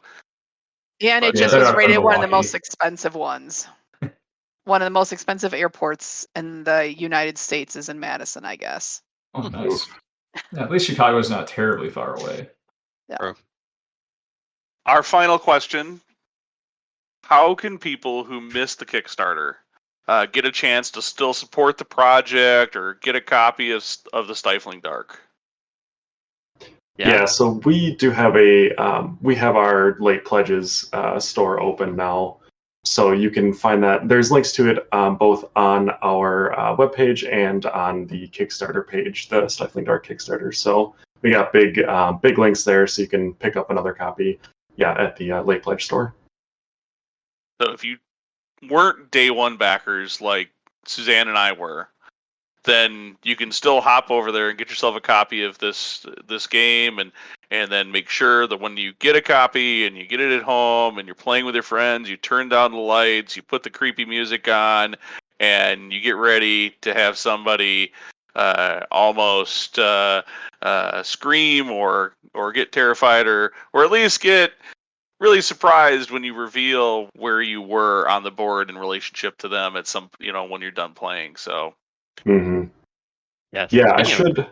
yeah, and it But- just Yeah, was they're rated from one of the Milwaukee. most expensive ones. One of the most expensive airports in the United States is in Madison, I guess. Oh, nice. Yeah, at least Chicago's not terribly far away. our final question: how can people who missed the Kickstarter get a chance to still support the project or get a copy of the Stifling Dark? Yeah, so we do have we have our late pledges store open now, so you can find that. There's links to it both on our webpage and on the Kickstarter page, the Stifling Dark Kickstarter. So we got big links there, so you can pick up another copy. Yeah, at the late pledge store. So if you weren't day one backers like Suzanne and I were, then you can still hop over there and get yourself a copy of this game, and then make sure that when you get a copy and you get it at home and you're playing with your friends, you turn down the lights, you put the creepy music on, and you get ready to have somebody almost scream or get terrified or at least get really surprised when you reveal where you were on the board in relationship to them at some when you're done playing. So Mm-hmm. Yes. Yeah, I Speaking of- should.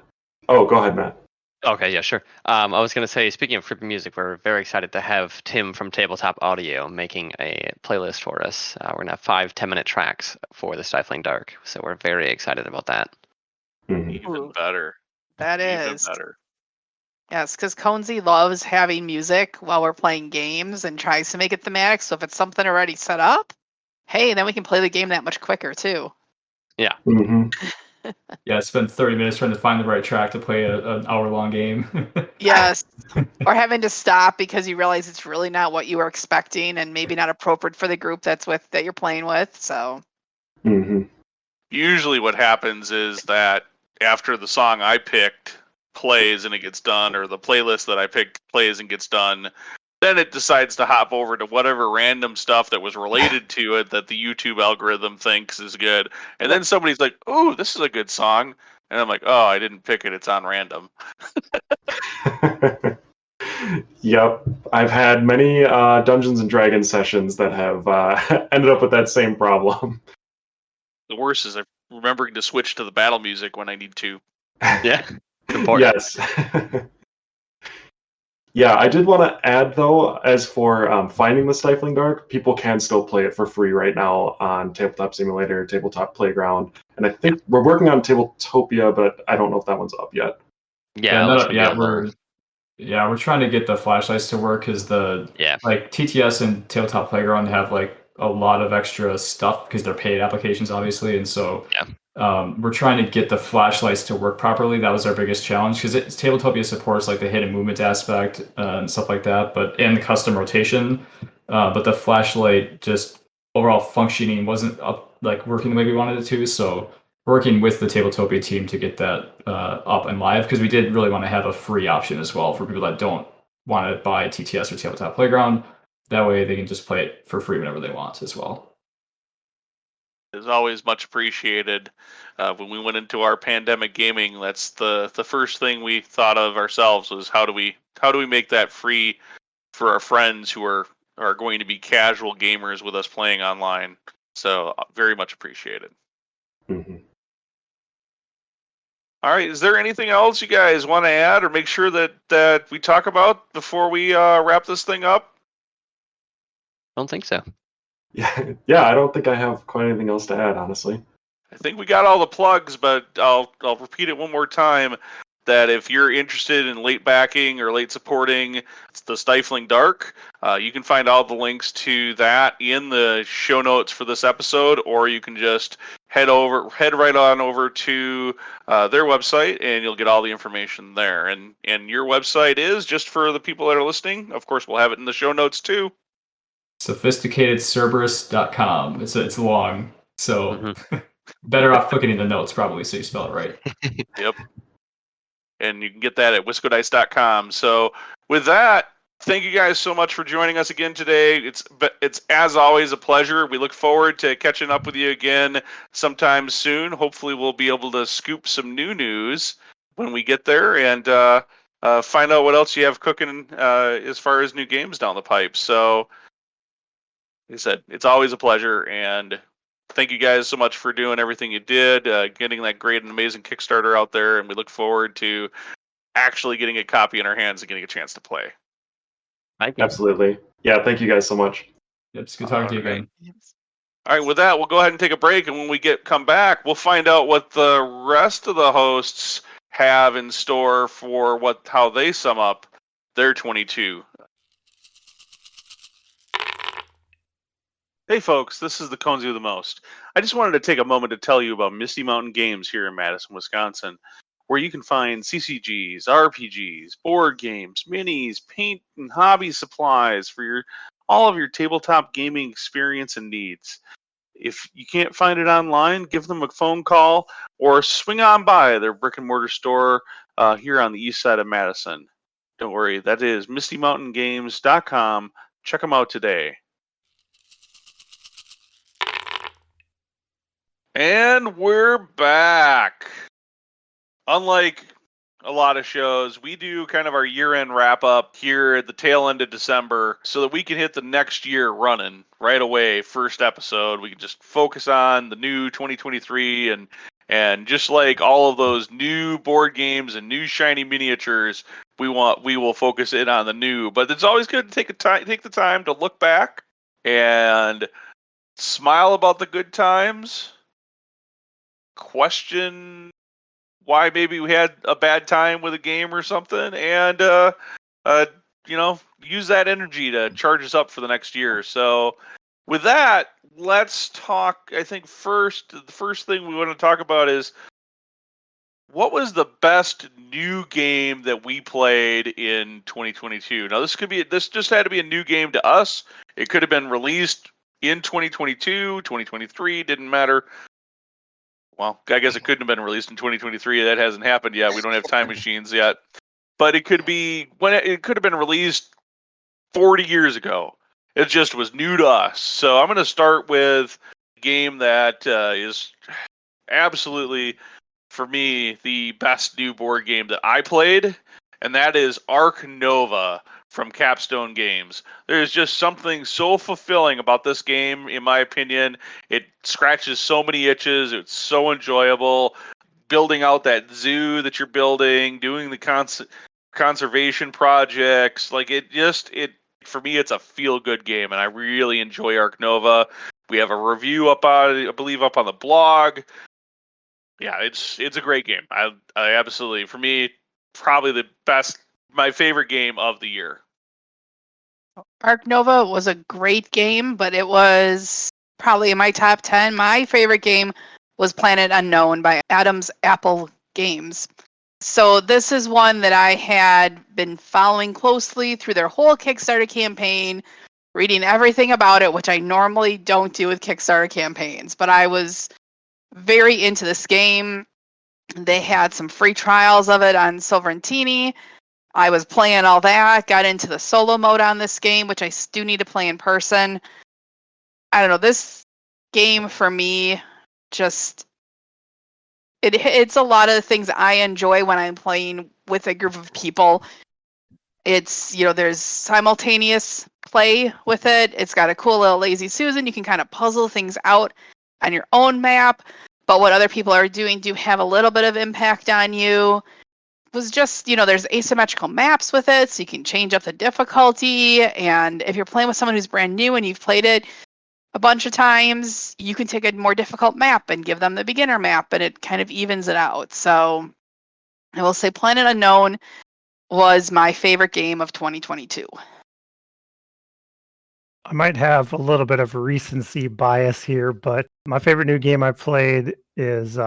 Oh, go ahead, Matt. Okay, yeah, sure. I was going to say, speaking of creepy music, we're very excited to have Tim from Tabletop Audio making a playlist for us. We're going to have 5 10-minute tracks for the Stifling Dark, so we're very excited about that. Mhm. even Ooh, better. that Even is. better. Yes, because Conesy loves having music while we're playing games and tries to make it thematic. So if it's something already set up, hey, then we can play the game that much quicker too. Mhm. Yeah, spend 30 minutes trying to find the right track to play an hour-long game. Yes. Or having to stop because you realize it's really not what you were expecting and maybe not appropriate for the group that you're playing with. So Mhm. Usually what happens is that after the song I picked plays and it gets done, or the playlist that I picked plays and gets done, then it decides to hop over to whatever random stuff that was related to it that the YouTube algorithm thinks is good. And then somebody's like, "Oh, this is a good song." And I'm like, "Oh, I didn't pick it. It's on random." Yep, I've had many Dungeons and Dragons sessions that have ended up with that same problem. The worst is I'm remembering to switch to the battle music when I need to. Yeah, important. Yes. Yeah, I did want to add though, as for finding the Stifling Dark, people can still play it for free right now on Tabletop Simulator, Tabletop Playground, and I think we're working on Tabletopia, but I don't know if that one's up yet. Yeah, not that up should be yet. on the- We're trying to get the flashlights to work because Yeah. like TTS and Tabletop Playground have like a lot of extra stuff because they're paid applications, obviously, and so we're trying to get the flashlights to work properly. That was our biggest challenge because Tabletopia supports like the hidden movement aspect and stuff like that, and the custom rotation. But the flashlight just overall functioning wasn't up like working the way we wanted it to. So working with the Tabletopia team to get that up and live because we did really want to have a free option as well for people that don't want to buy TTS or Tabletop Playground. That way they can just play it for free whenever they want as well. Is always much appreciated. When we went into our pandemic gaming, that's the first thing we thought of ourselves was how do we make that free for our friends who are going to be casual gamers with us playing online. So very much appreciated. Mhm. All right, is there anything else you guys want to add or make sure that we talk about before we wrap this thing up? I don't think so. Yeah, I don't think I have quite anything else to add, honestly. I think we got all the plugs, but I'll repeat it one more time. that if you're interested in late backing or late supporting the Stifling Dark, you can find all the links to that in the show notes for this episode, or you can just head right on over to their website, and you'll get all the information there. And your website is, just for the people that are listening, of course, we'll have it in the show notes too. SophisticatedCerberus.com. It's long, so better off clicking in the notes probably so you spell it right. Yep. And you can get that at wiscodice.com. So with that, thank you guys so much for joining us again today. It's as always a pleasure. We look forward to catching up with you again sometime soon. Hopefully we'll be able to scoop some new news when we get there and find out what else you have cooking as far as new games down the pipe. So like I said, it's always a pleasure, and thank you guys so much for doing everything you did, getting that great and amazing Kickstarter out there, and we look forward to actually getting a copy in our hands and getting a chance to play. Thank you. Absolutely. Yeah, thank you guys so much. Yep, it's good talking to you again. All right, with that, we'll go ahead and take a break, and when we come back, we'll find out what the rest of the hosts have in store for how they sum up their 22. Hey folks, this is the Conesy with the Most. I just wanted to take a moment to tell you about Misty Mountain Games here in Madison, Wisconsin, where you can find CCGs, RPGs, board games, minis, paint and hobby supplies for all of your tabletop gaming experience and needs. If you can't find it online, give them a phone call or swing on by their brick and mortar store here on the east side of Madison. Don't worry, that is MistyMountainGames.com. Check them out today. And we're back. Unlike a lot of shows, we do kind of our year-end wrap-up here at the tail end of December so that we can hit the next year running right away. First episode, we can just focus on the new 2023, and just like all of those new board games and new shiny miniatures, we will focus in on the new. But it's always good to take the time to look back and smile about the good times. Question why maybe we had a bad time with a game or something, and use that energy to charge us up for the next year. So with that, let's talk. I think the first thing we want to talk about is what was the best new game that we played in 2022. Now this just had to be a new game to us. It could have been released in 2022, 2023, didn't matter. Well, I guess it couldn't have been released in 2023. That hasn't happened yet. We don't have time machines yet. But it could have been released 40 years ago. It just was new to us. So I'm going to start with a game that is absolutely, for me, the best new board game that I played, and that is Ark Nova from Capstone Games. There's just something so fulfilling about this game, in my opinion. It scratches so many itches. It's so enjoyable. Building out that zoo that you're building, doing the conservation projects. Like for me, it's a feel-good game, and I really enjoy Ark Nova. We have a review up on, I believe, up on the blog. Yeah, it's a great game. I absolutely, for me, probably my favorite game of the year. Ark Nova was a great game, but it was probably in my top 10. My favorite game was Planet Unknown by Adam's Apple Games. So this is one that I had been following closely through their whole Kickstarter campaign, reading everything about it, which I normally don't do with Kickstarter campaigns, but I was very into this game. They had some free trials of it on Silverantini. I was playing all that, got into the solo mode on this game, which I do need to play in person. I don't know, this game for me just it's a lot of the things I enjoy when I'm playing with a group of people. It's, there's simultaneous play with it. It's got a cool little Lazy Susan. You can kind of puzzle things out on your own map, but what other people are doing do have a little bit of impact on you. Was just, there's asymmetrical maps with it, so you can change up the difficulty. And if you're playing with someone who's brand new and you've played it a bunch of times, you can take a more difficult map and give them the beginner map, and it kind of evens it out. So I will say Planet Unknown was my favorite game of 2022. I might have a little bit of recency bias here, but my favorite new game I played is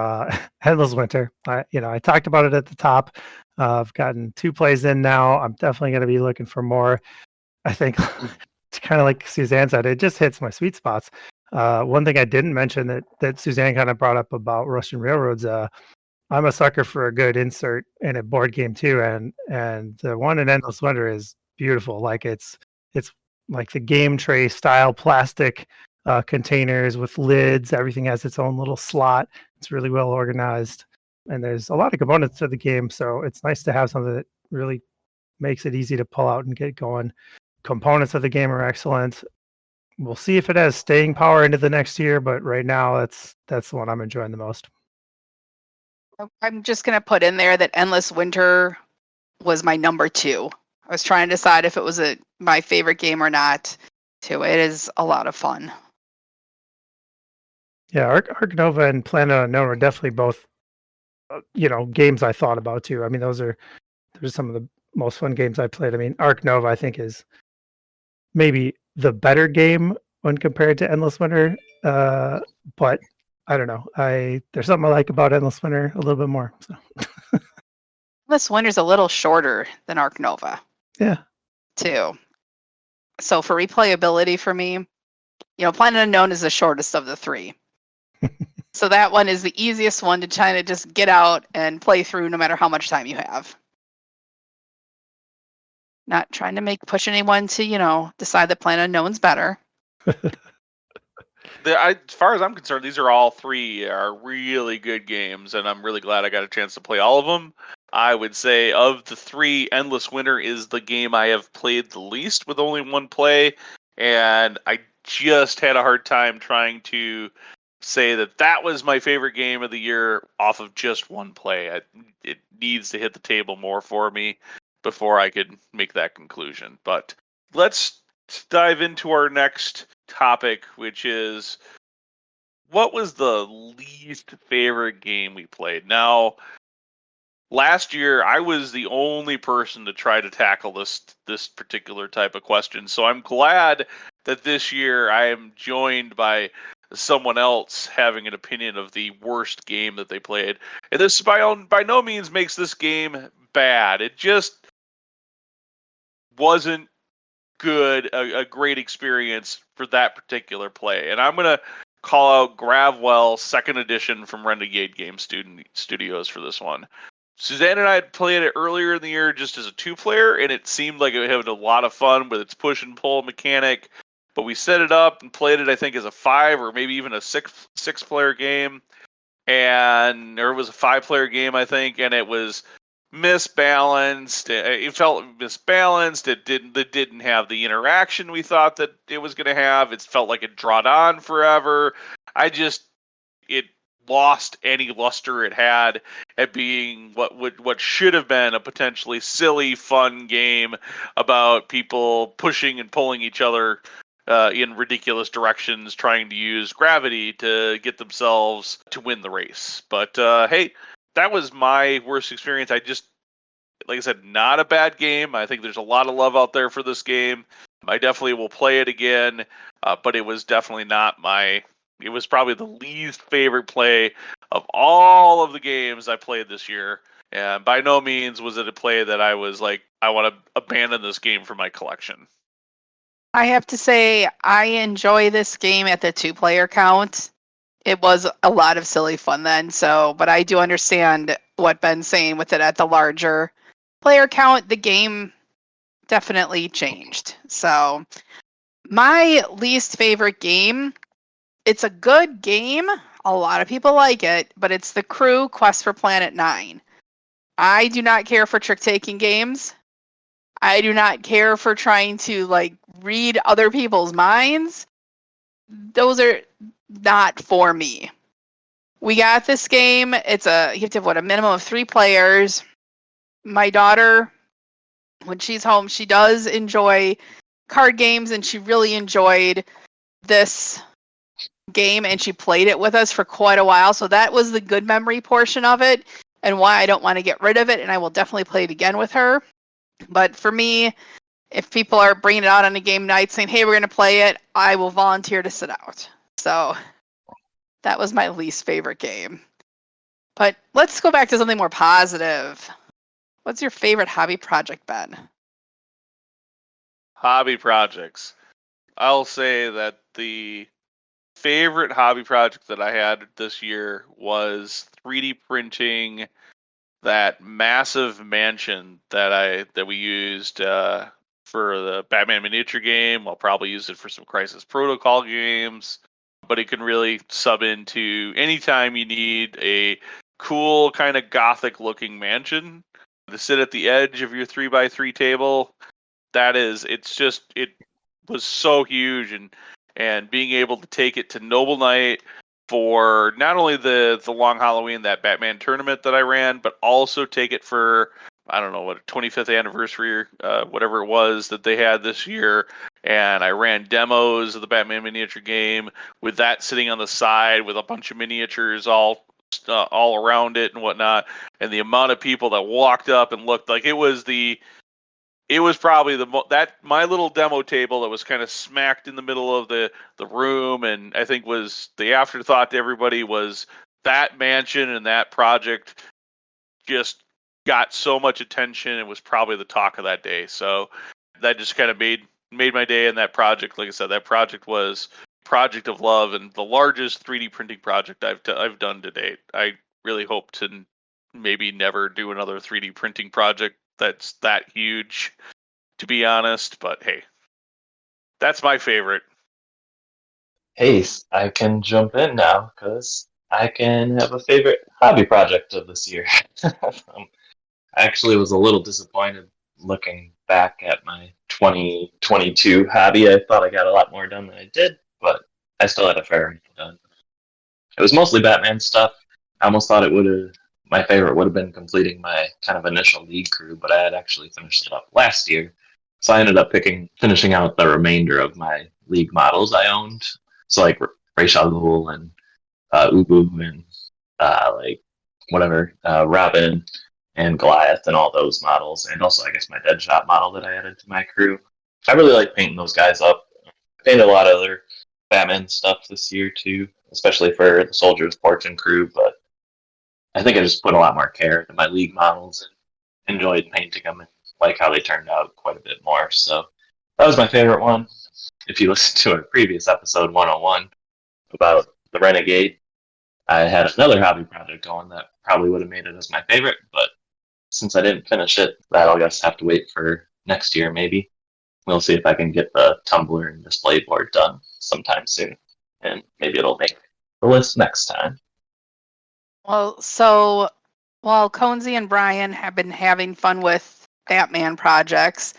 Endless Winter. I talked about it at the top. I've gotten 2 plays in now. I'm definitely going to be looking for more. I think it's kind of like Suzanne said, it just hits my sweet spots. One thing I didn't mention that Suzanne kind of brought up about Russian Railroads. I'm a sucker for a good insert in a board game too, and the one in Endless Winter is beautiful. Like it's like the game tray style plastic containers with lids. Everything has its own little slot. It's really well organized, and there's a lot of components to the game. So it's nice to have something that really makes it easy to pull out and get going. Components of the game are excellent. We'll see if it has staying power into the next year, but right now that's the one I'm enjoying the most. I'm just going to put in there that Endless Winter was my number 2. I was trying to decide if it was my favorite game or not, too. It is a lot of fun. Yeah, Ark Nova and Planet Unknown are definitely both, games I thought about too. I mean, those are some of the most fun games I played. I mean, Ark Nova I think is maybe the better game when compared to Endless Winter, but I don't know. There's something I like about Endless Winter a little bit more. So. Endless Winter's a little shorter than Ark Nova. Yeah. Too. So for replayability for me, Planet Unknown is the shortest of the 3. So that one is the easiest one to kind of just get out and play through no matter how much time you have. Not trying to push anyone to, decide that Planet Unknown's better. As far as I'm concerned, these are all 3 are really good games, and I'm really glad I got a chance to play all of them. I would say of the 3, Endless Winter is the game I have played the least with only 1 play, and I just had a hard time trying to say that was my favorite game of the year off of just 1 play. It needs to hit the table more for me before I could make that conclusion. But let's dive into our next topic, which is what was the least favorite game we played? Now, last year I was the only person to try to tackle this particular type of question, so I'm glad that this year I am joined by someone else having an opinion of the worst game that they played. And this by no means makes this game bad. It just wasn't good, a great experience for that particular play. And I'm going to call out Gravwell 2nd Edition from Renegade Game Studios for this one. Suzanne and I had played it earlier in the year just as a 2-player, and it seemed like it had a lot of fun with its push and pull mechanic. But we set it up and played it, I think, as a 5 or maybe even a 6-player game. Or it was a 5-player game, I think, and it was misbalanced. It felt misbalanced. It didn't have the interaction we thought that it was going to have. It felt like it drawed on forever. It lost any luster it had at being what should have been a potentially silly, fun game about people pushing and pulling each other in ridiculous directions, trying to use gravity to get themselves to win the race. But hey, that was my worst experience. Like I said, not a bad game. I think there's a lot of love out there for this game. I definitely will play it again, but it was definitely not it was probably the least favorite play of all of the games I played this year. And by no means was it a play that I was like, I want to abandon this game for my collection. I have to say, I enjoy this game at the 2-player count. It was a lot of silly fun then, but I do understand what Ben's saying with it at the larger player count. The game definitely changed. So, my least favorite game, it's a good game. A lot of people like it, but it's The Crew Quest for Planet 9. I do not care for trick-taking games. I do not care for trying to read other people's minds. Those are not for me. We got this game. You have to have a minimum of 3 players. My daughter, when she's home, she does enjoy card games, and she really enjoyed this game, and she played it with us for quite a while. So that was the good memory portion of it. and why I don't want to get rid of it, and I will definitely play it again with her. But for me, if people are bringing it out on a game night saying, hey, we're going to play it, I will volunteer to sit out. So that was my least favorite game. But let's go back to something more positive. What's your favorite hobby project, Ben? Hobby projects. I'll say that the favorite hobby project that I had this year was 3D printing that massive mansion that we used for the Batman miniature game. I'll probably use it for some Crisis Protocol games, but it can really sub into anytime you need a cool kind of gothic looking mansion to sit at the edge of your 3x3 table. It was so huge, and being able to take it to Noble Knight for not only the Long Halloween, that Batman tournament that I ran, but also take it for, I don't know, what, 25th anniversary or whatever it was that they had this year. And I ran demos of the Batman miniature game with that sitting on the side with a bunch of miniatures all around it and whatnot. And the amount of people that walked up and looked, like, it was probably my little demo table that was kind of smacked in the middle of the room, and I think was the afterthought to everybody was that mansion, and that project just got so much attention. It was probably the talk of that day. So that just kind of made my day. And that project, like I said, that project was project of love and the largest 3D printing project I've done to date. I really hope to maybe never do another 3D printing project that's that huge, to be honest. But hey, that's my favorite. Hey, I can jump in now because I can have a favorite hobby project of this year. I actually was a little disappointed looking back at my 2022 hobby. I thought I got a lot more done than I did, but I still had a fair amount done. It was mostly Batman stuff. I almost thought my favorite would have been completing my kind of initial league crew, but I had actually finished it up last year. So I ended up finishing out the remainder of my league models I owned. So like Ra's al Ghul and Ubu and like whatever, Robin and Goliath and all those models, and also I guess my Deadshot model that I added to my crew. I really like painting those guys up. I painted a lot of other Batman stuff this year too, especially for the Soldiers of Fortune crew, but I think I just put a lot more care into my league models and enjoyed painting them and like how they turned out quite a bit more. So that was my favorite one. If you listen to our previous episode 101 about the Renegade, I had another hobby project going that probably would have made it as my favorite, but since I didn't finish it, I'll just have to wait for next year maybe. We'll see if I can get the tumbler and display board done sometime soon, and maybe it'll make the list next time. Well, so while Conzi and Brian have been having fun with Batman projects,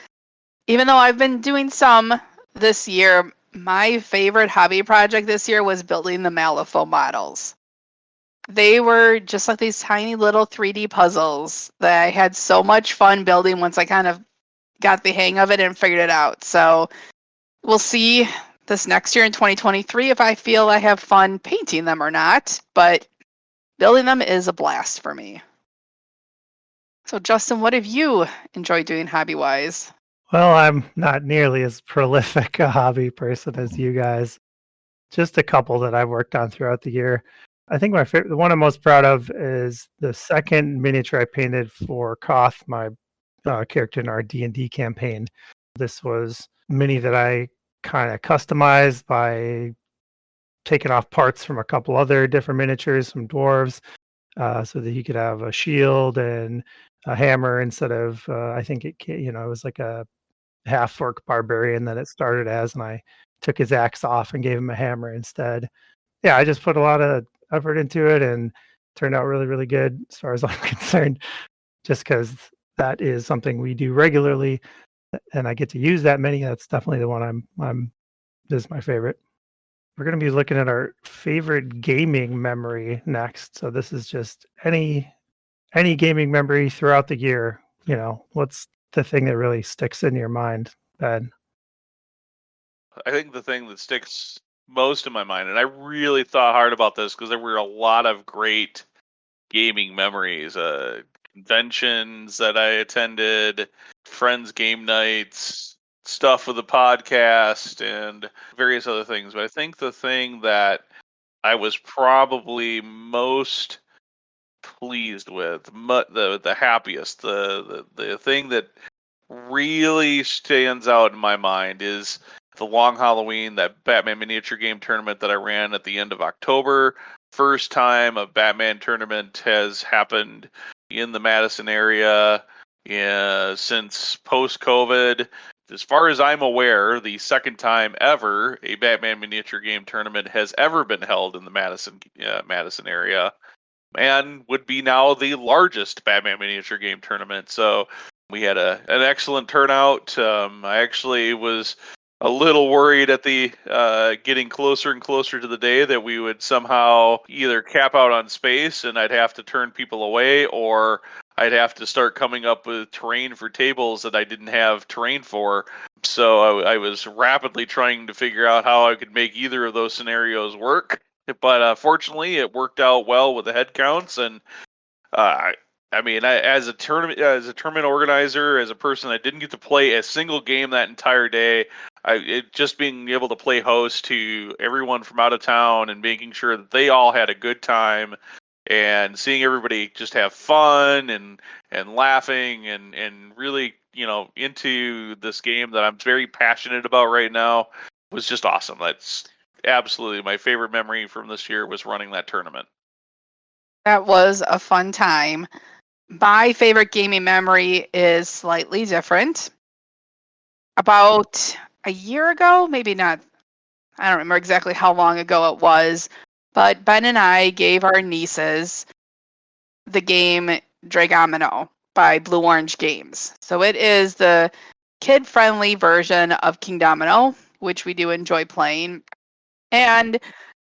even though I've been doing some this year, my favorite hobby project this year was building the Malifaux models. They were just like these tiny little 3D puzzles that I had so much fun building once I kind of got the hang of it and figured it out. So we'll see this next year in 2023 if I feel I have fun painting them or not, but building them is a blast for me. So Justin, what have you enjoyed doing hobby-wise? Well, I'm not nearly as prolific a hobby person as you guys. Just a couple that I've worked on throughout the year. I think my favorite, the one I'm most proud of, is the second miniature I painted for Koth, my character in our D&D campaign. This was a mini that I kind of customized by taking off parts from a couple other different miniatures from dwarves, so that he could have a shield and a hammer instead of I think it was like a half orc barbarian that it started as, and I took his axe off and gave him a hammer instead. Yeah, I just put a lot of effort into it and turned out really, really good as far as I'm concerned, just because that is something we do regularly and I get to use that many. That's definitely the one this is my favorite. We're going to be looking at our favorite gaming memory next. So this is just any gaming memory throughout the year. What's the thing that really sticks in your mind, Ben? I think the thing that sticks most in my mind, and I really thought hard about this because there were a lot of great gaming memories. Conventions that I attended, friends' game nights, stuff with the podcast, and various other things. But I think the thing that I was probably most pleased with, the happiest, the thing that really stands out in my mind is the Long Halloween, that Batman miniature game tournament that I ran at the end of October. First time a Batman tournament has happened in the Madison area since post-COVID. As far as I'm aware, the second time ever a Batman miniature game tournament has ever been held in the Madison area, and would be now the largest Batman miniature game tournament. So we had an excellent turnout. I actually was a little worried at the getting closer and closer to the day that we would somehow either cap out on space and I'd have to turn people away, or I'd have to start coming up with terrain for tables that I didn't have terrain for. So I was rapidly trying to figure out how I could make either of those scenarios work. But fortunately, it worked out well with the head counts, and I mean, as a tournament organizer, as a person that didn't get to play a single game that entire day, just being able to play host to everyone from out of town and making sure that they all had a good time, and seeing everybody just have fun and laughing and really, into this game that I'm very passionate about right now was just awesome. That's absolutely my favorite memory from this year, was running that tournament. That was a fun time. My favorite gaming memory is slightly different. About a year ago, maybe not, I don't remember exactly how long ago it was, but Ben and I gave our nieces the game Dragomino by Blue Orange Games. So it is the kid-friendly version of Kingdomino, which we do enjoy playing. And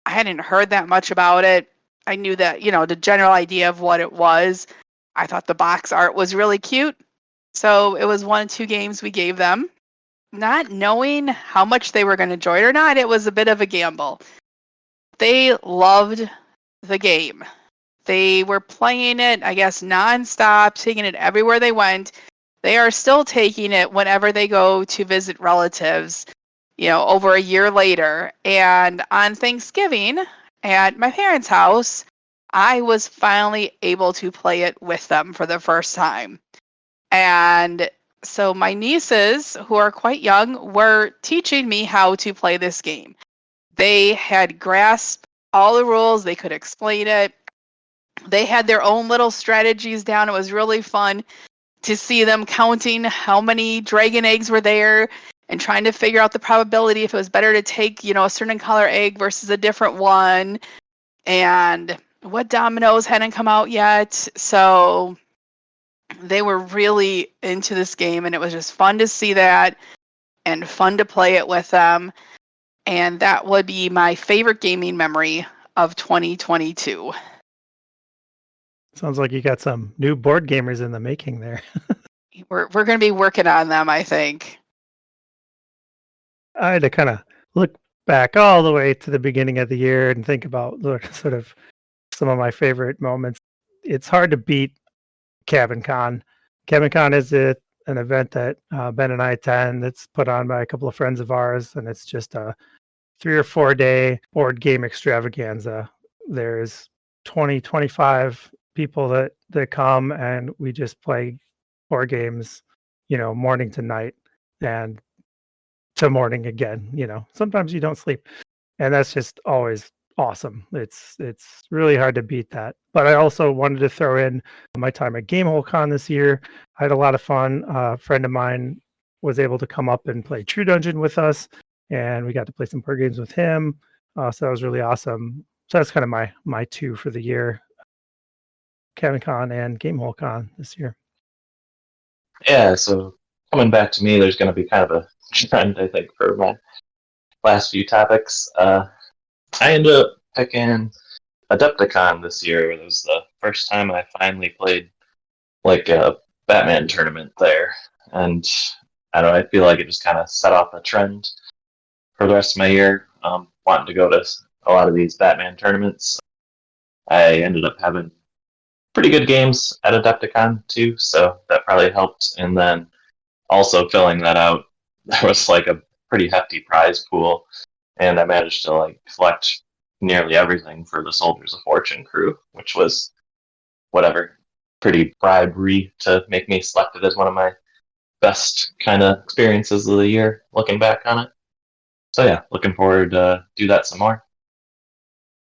I hadn't heard that much about it. I knew that, the general idea of what it was. I thought the box art was really cute. So it was 1 of 2 games we gave them. Not knowing how much they were going to enjoy it or not, it was a bit of a gamble. They loved the game. They were playing it, I guess, nonstop, taking it everywhere they went. They are still taking it whenever they go to visit relatives, over a year later. And on Thanksgiving at my parents' house, I was finally able to play it with them for the first time. And so my nieces, who are quite young, were teaching me how to play this game. They had grasped all the rules. They could explain it. They had their own little strategies down. It was really fun to see them counting how many dragon eggs were there and trying to figure out the probability if it was better to take, a certain color egg versus a different one, and what dominoes hadn't come out yet. So they were really into this game, and it was just fun to see that and fun to play it with them. And that would be my favorite gaming memory of 2022. Sounds like you got some new board gamers in the making there. We're going to be working on them, I think. I had to kind of look back all the way to the beginning of the year and think about sort of some of my favorite moments. It's hard to beat Cabin Con. Cabin Con is an event that Ben and I attend. It's put on by a couple of friends of ours, and it's just a 3 or 4 day board game extravaganza. There's 25 people that come, and we just play board games, morning to night and to morning again. Sometimes you don't sleep, and that's just always awesome. It's really hard to beat that. But I also wanted to throw in my time at Gamehole Con this year. I had a lot of fun. A friend of mine was able to come up and play True Dungeon with us, and we got to play some board games with him. So that was really awesome. So that's kind of my 2 for the year: Cabin Con and Gamehole Con this year. Yeah, so coming back to me, there's going to be kind of a trend, I think, for my last few topics. I ended up picking Adepticon this year. It was the first time I finally played like a Batman tournament there, and I don't know, I feel like it just kind of set off a trend for the rest of my year, wanting to go to a lot of these Batman tournaments. I ended up having pretty good games at Adepticon too, so that probably helped. And then also filling that out, there was like a pretty hefty prize pool, and I managed to like collect nearly everything for the Soldiers of Fortune crew, which was whatever, pretty bribery to make me selected as one of my best kind of experiences of the year, looking back on it. So yeah, looking forward to do that some more.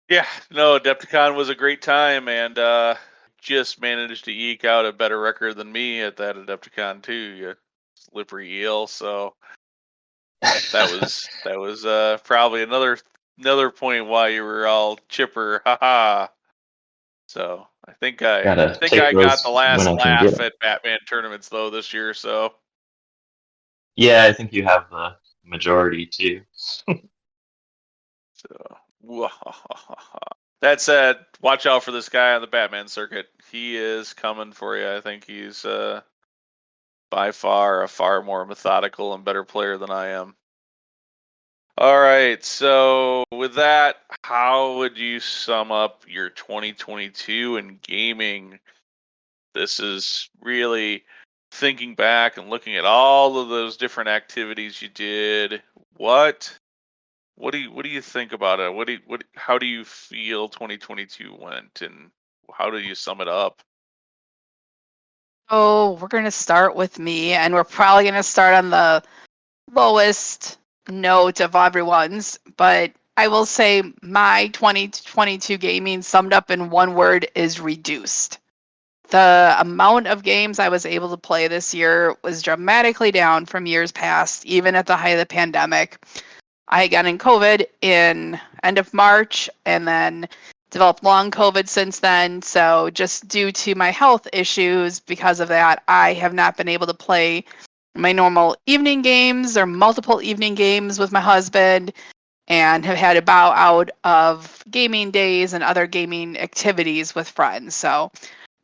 Yeah, no, Adepticon was a great time, and just managed to eke out a better record than me at that Adepticon too. You slippery eel. So that was probably another point why you were all chipper, haha. So I think I got the last laugh at Batman tournaments though this year. So yeah, I think you have the majority too. So that said, watch out for this guy on the Batman circuit. He is coming for you. I think he's by far a far more methodical and better player than I am. All right, so with that, how would you sum up your 2022 in gaming? This is really thinking back and looking at all of those different activities you did. What do you think about it? How do you feel 2022 went, and how do you sum it up? Oh, we're going to start with me, and we're probably going to start on the lowest note of everyone's, but I will say my 2022 gaming summed up in one word is reduced. The amount of games I was able to play this year was dramatically down from years past, even at the height of the pandemic. I got in COVID in end of March and then developed long COVID since then. So just due to my health issues, because of that, I have not been able to play my normal evening games or multiple evening games with my husband, and have had to bow out of gaming days and other gaming activities with friends. So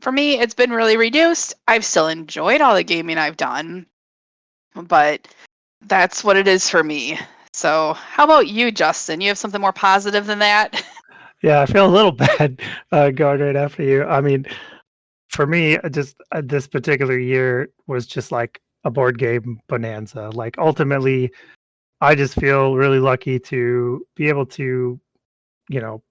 for me, it's been really reduced. I've still enjoyed all the gaming I've done, but that's what it is for me. So how about you, Justin? You have something more positive than that? Yeah, I feel a little bad going right after you. I mean, for me, just this particular year was just like a board game bonanza. Like ultimately, I just feel really lucky to be able to,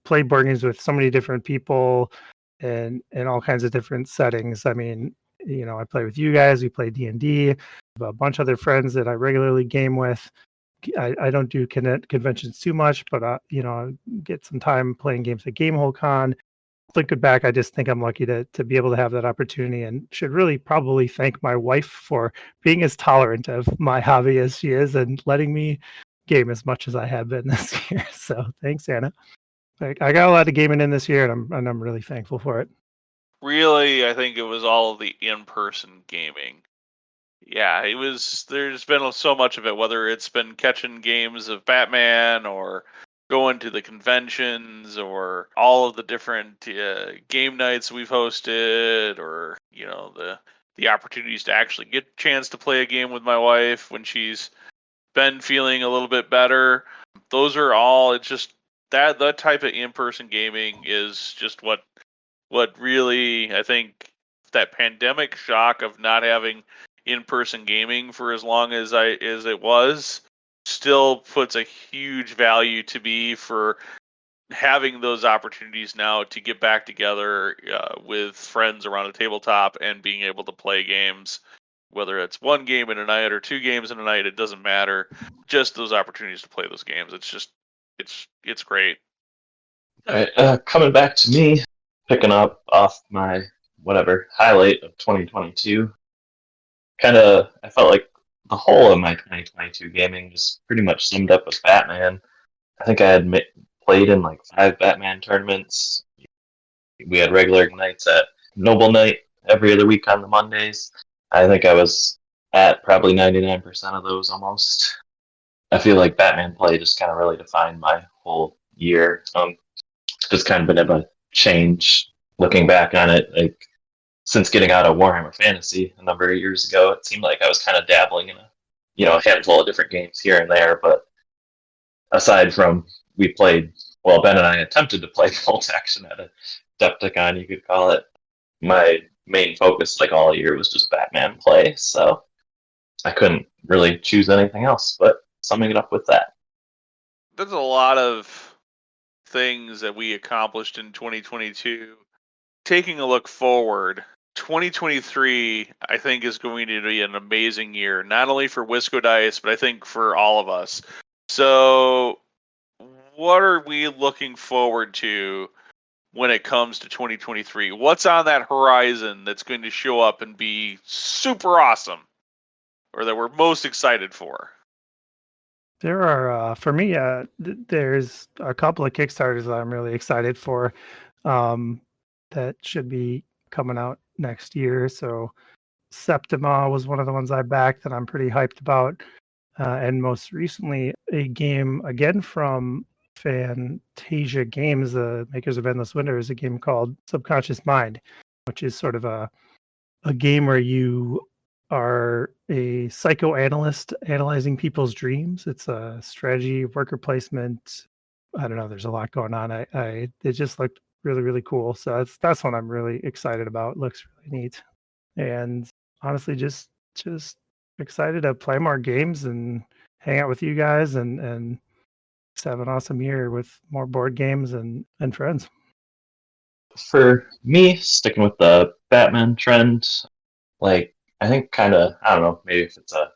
play board games with so many different people and in all kinds of different settings. I mean, I play with you guys. We play D&D. A bunch of other friends that I regularly game with. I don't do conventions too much, but I get some time playing games at GameholeCon. Looking back, I just think I'm lucky to be able to have that opportunity, and should really probably thank my wife for being as tolerant of my hobby as she is and letting me game as much as I have been this year. So thanks, Anna. I got a lot of gaming in this year, and I'm really thankful for it. Really, I think it was all of the in-person gaming. Yeah, it was. There's been so much of it, whether it's been catching games of Batman or going to the conventions or all of the different game nights we've hosted, or the opportunities to actually get a chance to play a game with my wife when she's been feeling a little bit better. Those are all. It's just that type of in-person gaming is just what really, I think, that pandemic shock of not having in-person gaming for as long as it was still puts a huge value to me for having those opportunities now to get back together with friends around a tabletop and being able to play games, whether it's one game in a night or two games in a night, it doesn't matter. Just those opportunities to play those games. It's great. All right, coming back to me, picking up off my highlight of 2022. I felt like the whole of my 2022 gaming just pretty much summed up with Batman. I think I had played in like 5 Batman tournaments. We had regular nights at Noble Night every other week on the Mondays. I think I was at probably 99% of those almost. I feel like Batman play just kind of really defined my whole year. Just kind of been able to change looking back on it. Like, since getting out of Warhammer Fantasy a number of years ago, it seemed like I was kind of dabbling in a handful of different games here and there. But aside from Ben and I attempted to play Bolt Action at a Adepticon, you could call it. my main focus like all year was just Batman play, so I couldn't really choose anything else but summing it up with that. There's a lot of things that we accomplished in 2022. Taking a look forward, 2023, I think, is going to be an amazing year, not only for Wisco Dice, but I think for all of us. So, what are we looking forward to when it comes to 2023? What's on that horizon that's going to show up and be super awesome, or that we're most excited for? There are, for me, there's a couple of Kickstarters that I'm really excited for that should be coming out next year. So Septima was one of the ones I backed that I'm pretty hyped about. And most recently, a game again from Fantasia Games, the makers of Endless Winter, is a game called Subconscious Mind, which is sort of a game where you are a psychoanalyst analyzing people's dreams. It's a strategy, worker placement. I don't know. There's a lot going on. It just looked really, really cool. So that's what I'm really excited about. It looks really neat. And honestly, just excited to play more games and hang out with you guys and just have an awesome year with more board games and friends. For me, sticking with the Batman trend, like I think kind of, I don't know, maybe if it's a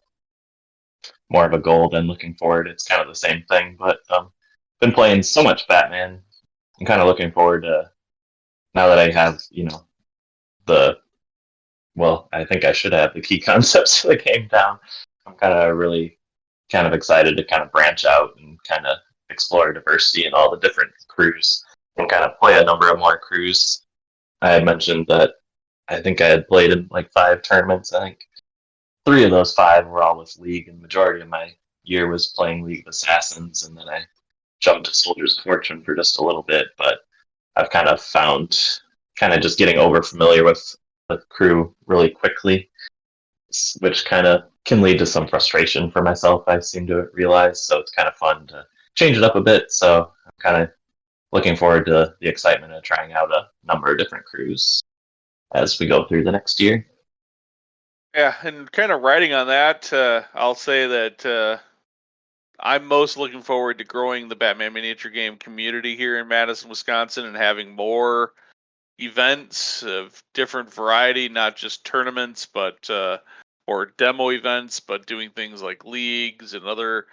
more of a goal than looking forward, it's kind of the same thing. But been playing so much Batman. I'm kind of looking forward to, now that I have, I think I should have the key concepts of the game down. I'm really excited to kind of branch out and kind of explore diversity in all the different crews and kind of play a number of more crews. I had mentioned that I think I had played in like 5 tournaments. I think 3 of those 5 were all with League, and the majority of my year was playing League of Assassins, and then I jumped to Soldiers of Fortune for just a little bit. But I've kind of found just getting over familiar with the crew really quickly, which kind of can lead to some frustration for myself, I seem to realize. So it's kind of fun to change it up a bit. So I'm kind of looking forward to the excitement of trying out a number of different crews as we go through the next year. Yeah, and kind of riding on that, I'll say that I'm most looking forward to growing the Batman miniature game community here in Madison, Wisconsin, and having more events of different variety, not just tournaments, but or demo events, but doing things like leagues and other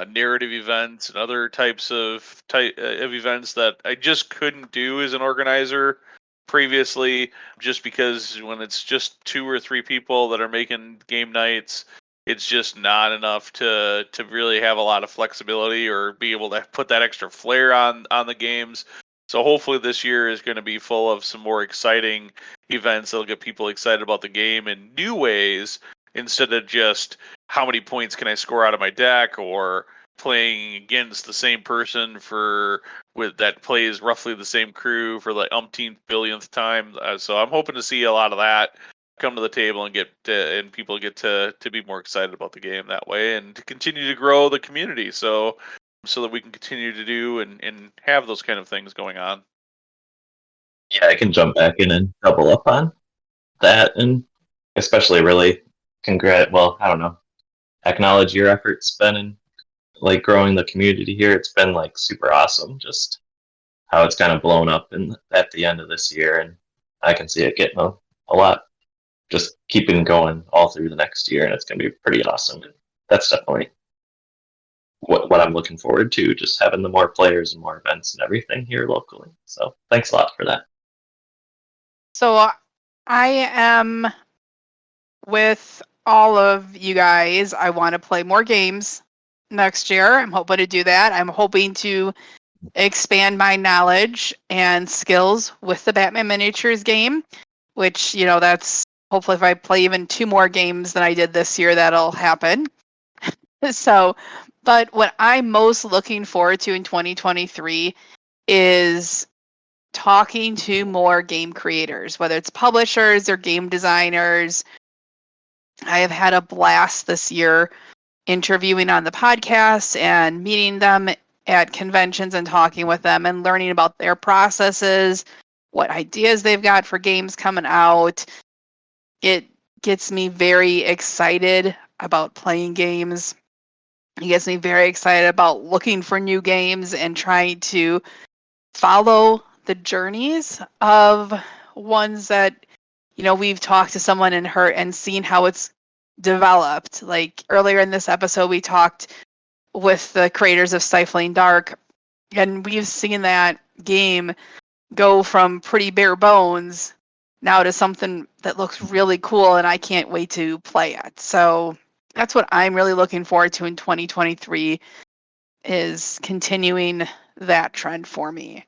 narrative events and other types of events that I just couldn't do as an organizer previously, just because when it's just 2 or 3 people that are making game nights, it's just not enough to really have a lot of flexibility or be able to put that extra flair on the games. So hopefully this year is going to be full of some more exciting events that'll get people excited about the game in new ways, instead of just how many points can I score out of my deck, or playing against the same person that plays roughly the same crew for the umpteenth billionth time. So I'm hoping to see a lot of that come to the table and and people get to be more excited about the game that way, and to continue to grow the community. So that we can continue to do and have those kind of things going on. Yeah, I can jump back in and double up on that, and especially really acknowledge your efforts, Ben, in like growing the community here. It's been like super awesome, just how it's kind of blown up at the end of this year, and I can see it getting a lot, just keeping going all through the next year, and it's going to be pretty awesome. And that's definitely what I'm looking forward to, just having the more players and more events and everything here locally. So thanks a lot for that. So I am with all of you guys. I want to play more games next year. I'm hoping to do that. I'm hoping to expand my knowledge and skills with the Batman Miniatures game, which, that's hopefully if I play even 2 more games than I did this year, that'll happen. So, but what I'm most looking forward to in 2023 is talking to more game creators, whether it's publishers or game designers. I have had a blast this year interviewing on the podcast and meeting them at conventions and talking with them and learning about their processes what ideas they've got for games coming out. It gets me very excited about playing games. It gets me very excited about looking for new games and trying to follow the journeys of ones that, we've talked to someone and seen how it's developed. Like earlier in this episode, we talked with the creators of Stifling Dark, and we've seen that game go from pretty bare bones now to something that looks really cool, and I can't wait to play it. So that's what I'm really looking forward to in 2023, is continuing that trend for me.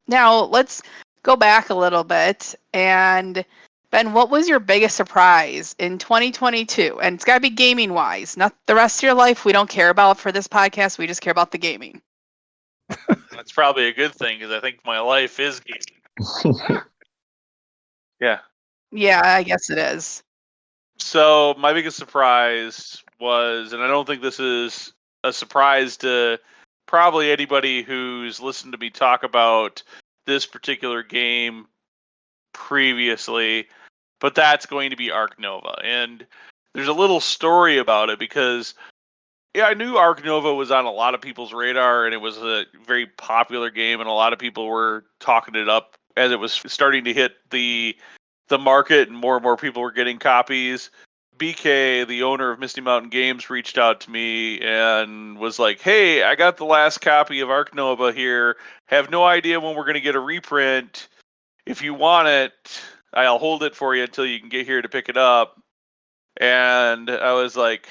Now, let's go back a little bit. And Ben, what was your biggest surprise in 2022? And it's got to be gaming wise, not the rest of your life. We don't care about for this podcast. We just care about the gaming. That's probably a good thing, because I think my life is gaming. Yeah. Yeah, I guess it is. So my biggest surprise was, and I don't think this is a surprise to probably anybody who's listened to me talk about this particular game previously, but that's going to be Ark Nova. And there's a little story about it, because I knew Ark Nova was on a lot of people's radar, and it was a very popular game, and a lot of people were talking it up as it was starting to hit the market, and more people were getting copies. BK, the owner of Misty Mountain Games, reached out to me and was like, "Hey, I got the last copy of Ark Nova here. Have no idea when we're going to get a reprint. If you want it, I'll hold it for you until you can get here to pick it up." And I was like,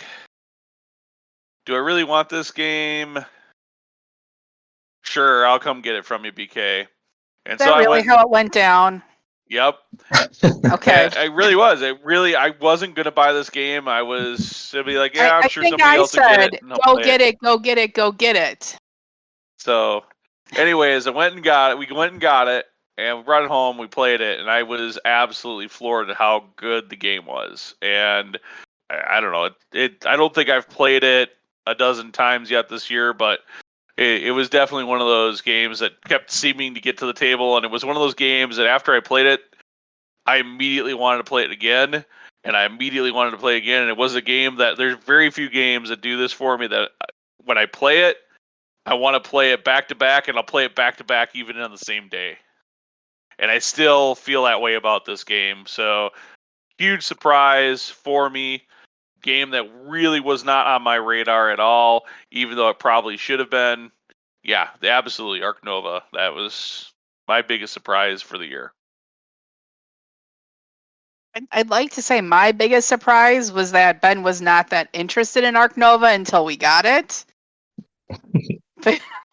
do I really want this game? Sure, I'll come get it from you, BK. And Is that really how it went down? Yep. Okay. I really was. I wasn't gonna buy this game. I was gonna be like, yeah, I'm sure think somebody I else will get it. Go get it, go get it, go get it. So, anyways, I went and got it. We went and got it, and we brought it home. We played it, and I was absolutely floored at how good the game was. And I don't know. I don't think I've played it a dozen times yet this year, but it was definitely one of those games that kept seeming to get to the table, and it was one of those games that after I played it, I immediately wanted to play it again, and I immediately wanted to play it again, and it was a game that there's very few games that do this for me, that when I play it, I want to play it back to back, and I'll play it back to back even on the same day. And I still feel that way about this game, so huge surprise for me. Game that really was not on my radar at all, even though it probably should have been. Yeah, absolutely, Ark Nova. That was my biggest surprise for the year. I'd like to say my biggest surprise was that Ben was not that interested in Ark Nova until we got it.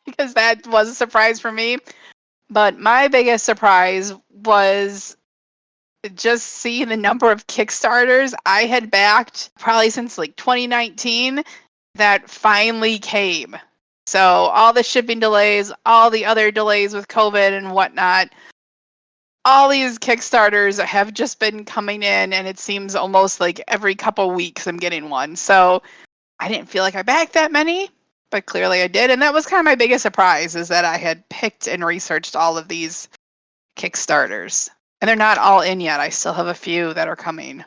Because that was a surprise for me. But my biggest surprise was just seeing the number of Kickstarters I had backed probably since like 2019 that finally came. So all the shipping delays, all the other delays with COVID and whatnot, all these Kickstarters have just been coming in, and it seems almost like every couple weeks I'm getting one. So I didn't feel like I backed that many, but clearly I did. And that was kind of my biggest surprise, is that I had picked and researched all of these Kickstarters. And they're not all in yet. I still have a few that are coming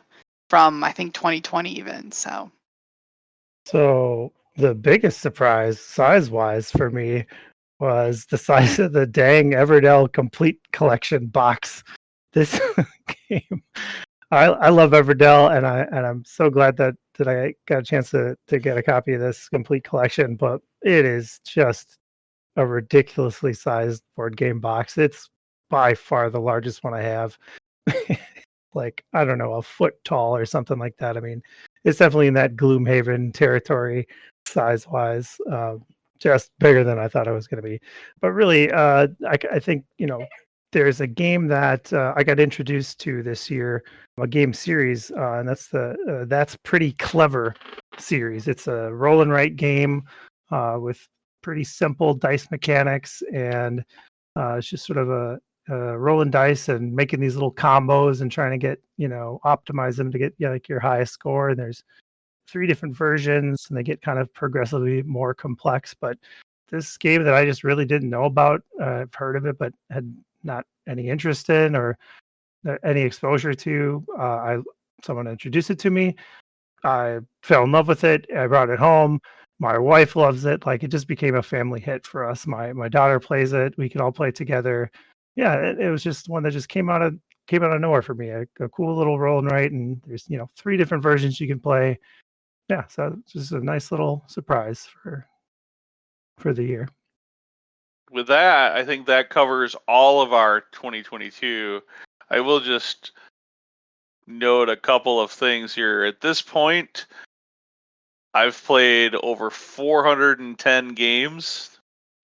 from, I think, 2020 even. So the biggest surprise, size-wise, for me was the size of the dang Everdell Complete Collection box. This game, I love Everdell, and I'm so glad that I got a chance to get a copy of this Complete Collection. But it is just a ridiculously sized board game box. It's by far the largest one I have. Like, I don't know, a foot tall or something like that. I mean, it's definitely in that Gloomhaven territory size wise. Just bigger than I thought it was going to be. But really, I think, there's a game that I got introduced to this year, a game series, and that's the That's Pretty Clever series. It's a roll and write game with pretty simple dice mechanics, and it's just sort of a rolling dice and making these little combos and trying to get, optimize them to get like your highest score. And there's 3 different versions, and they get kind of progressively more complex. But this game that I just really didn't know about, I've heard of it, but had not any interest in or any exposure to. Someone introduced it to me. I fell in love with it. I brought it home. My wife loves it. Like, it just became a family hit for us. My daughter plays it. We can all play together. Yeah, it was just one that just came out of nowhere for me. A cool little roll and write, and there's 3 different versions you can play. Yeah, so it's just a nice little surprise for the year. With that, I think that covers all of our 2022. I will just note a couple of things here. At this point, I've played over 410 games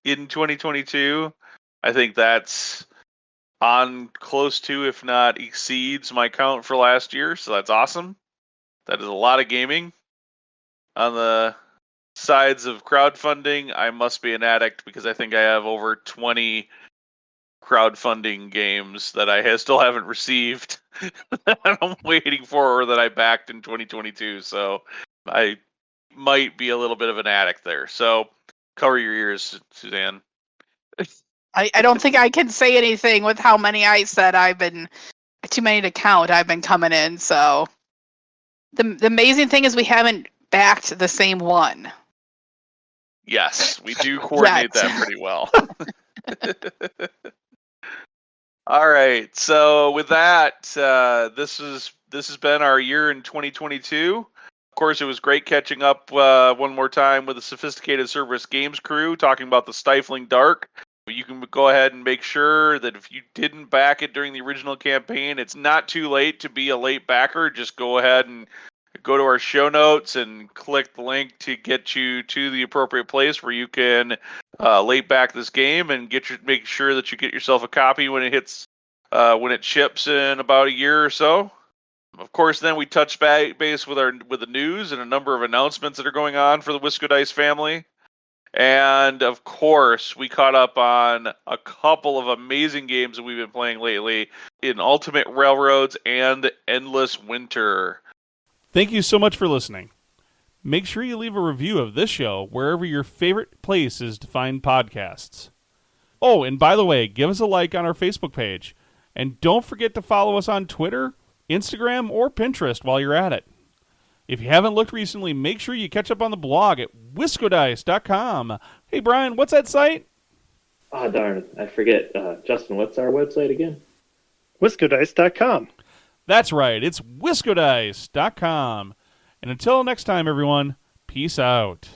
in 2022. I think that's on close to, if not exceeds, my count for last year. So that's awesome. That is a lot of gaming. On the sides of crowdfunding, I must be an addict because I think I have over 20 crowdfunding games that I still haven't received that I'm waiting for or that I backed in 2022. So I might be a little bit of an addict there. So cover your ears, Suzanne. I don't think I can say anything with how many I said. I've been too many to count. I've been coming in. So the amazing thing is we haven't backed the same one. Yes, we do coordinate that pretty well. All right. So with that, this has been our year in 2022. Of course, it was great catching up one more time with the Sophisticated Cerberus Games crew, talking about the Stifling Dark. You can go ahead and make sure that if you didn't back it during the original campaign, it's not too late to be a late backer. Just go ahead and go to our show notes and click the link to get you to the appropriate place where you can late back this game and make sure that you get yourself a copy when it ships in about a year or so. Of course, then we touch base with the news and a number of announcements that are going on for the Wisco Dice family. And of course, we caught up on a couple of amazing games that we've been playing lately in Ultimate Railroads and Endless Winter. Thank you so much for listening. Make sure you leave a review of this show wherever your favorite place is to find podcasts. Oh, and by the way, give us a like on our Facebook page. And don't forget to follow us on Twitter, Instagram, or Pinterest while you're at it. If you haven't looked recently, make sure you catch up on the blog at wiscodice.com. Hey, Brian, what's that site? Oh, darn, I forget. Justin, what's our website again? Wiscodice.com. That's right, it's wiscodice.com. And until next time, everyone, peace out.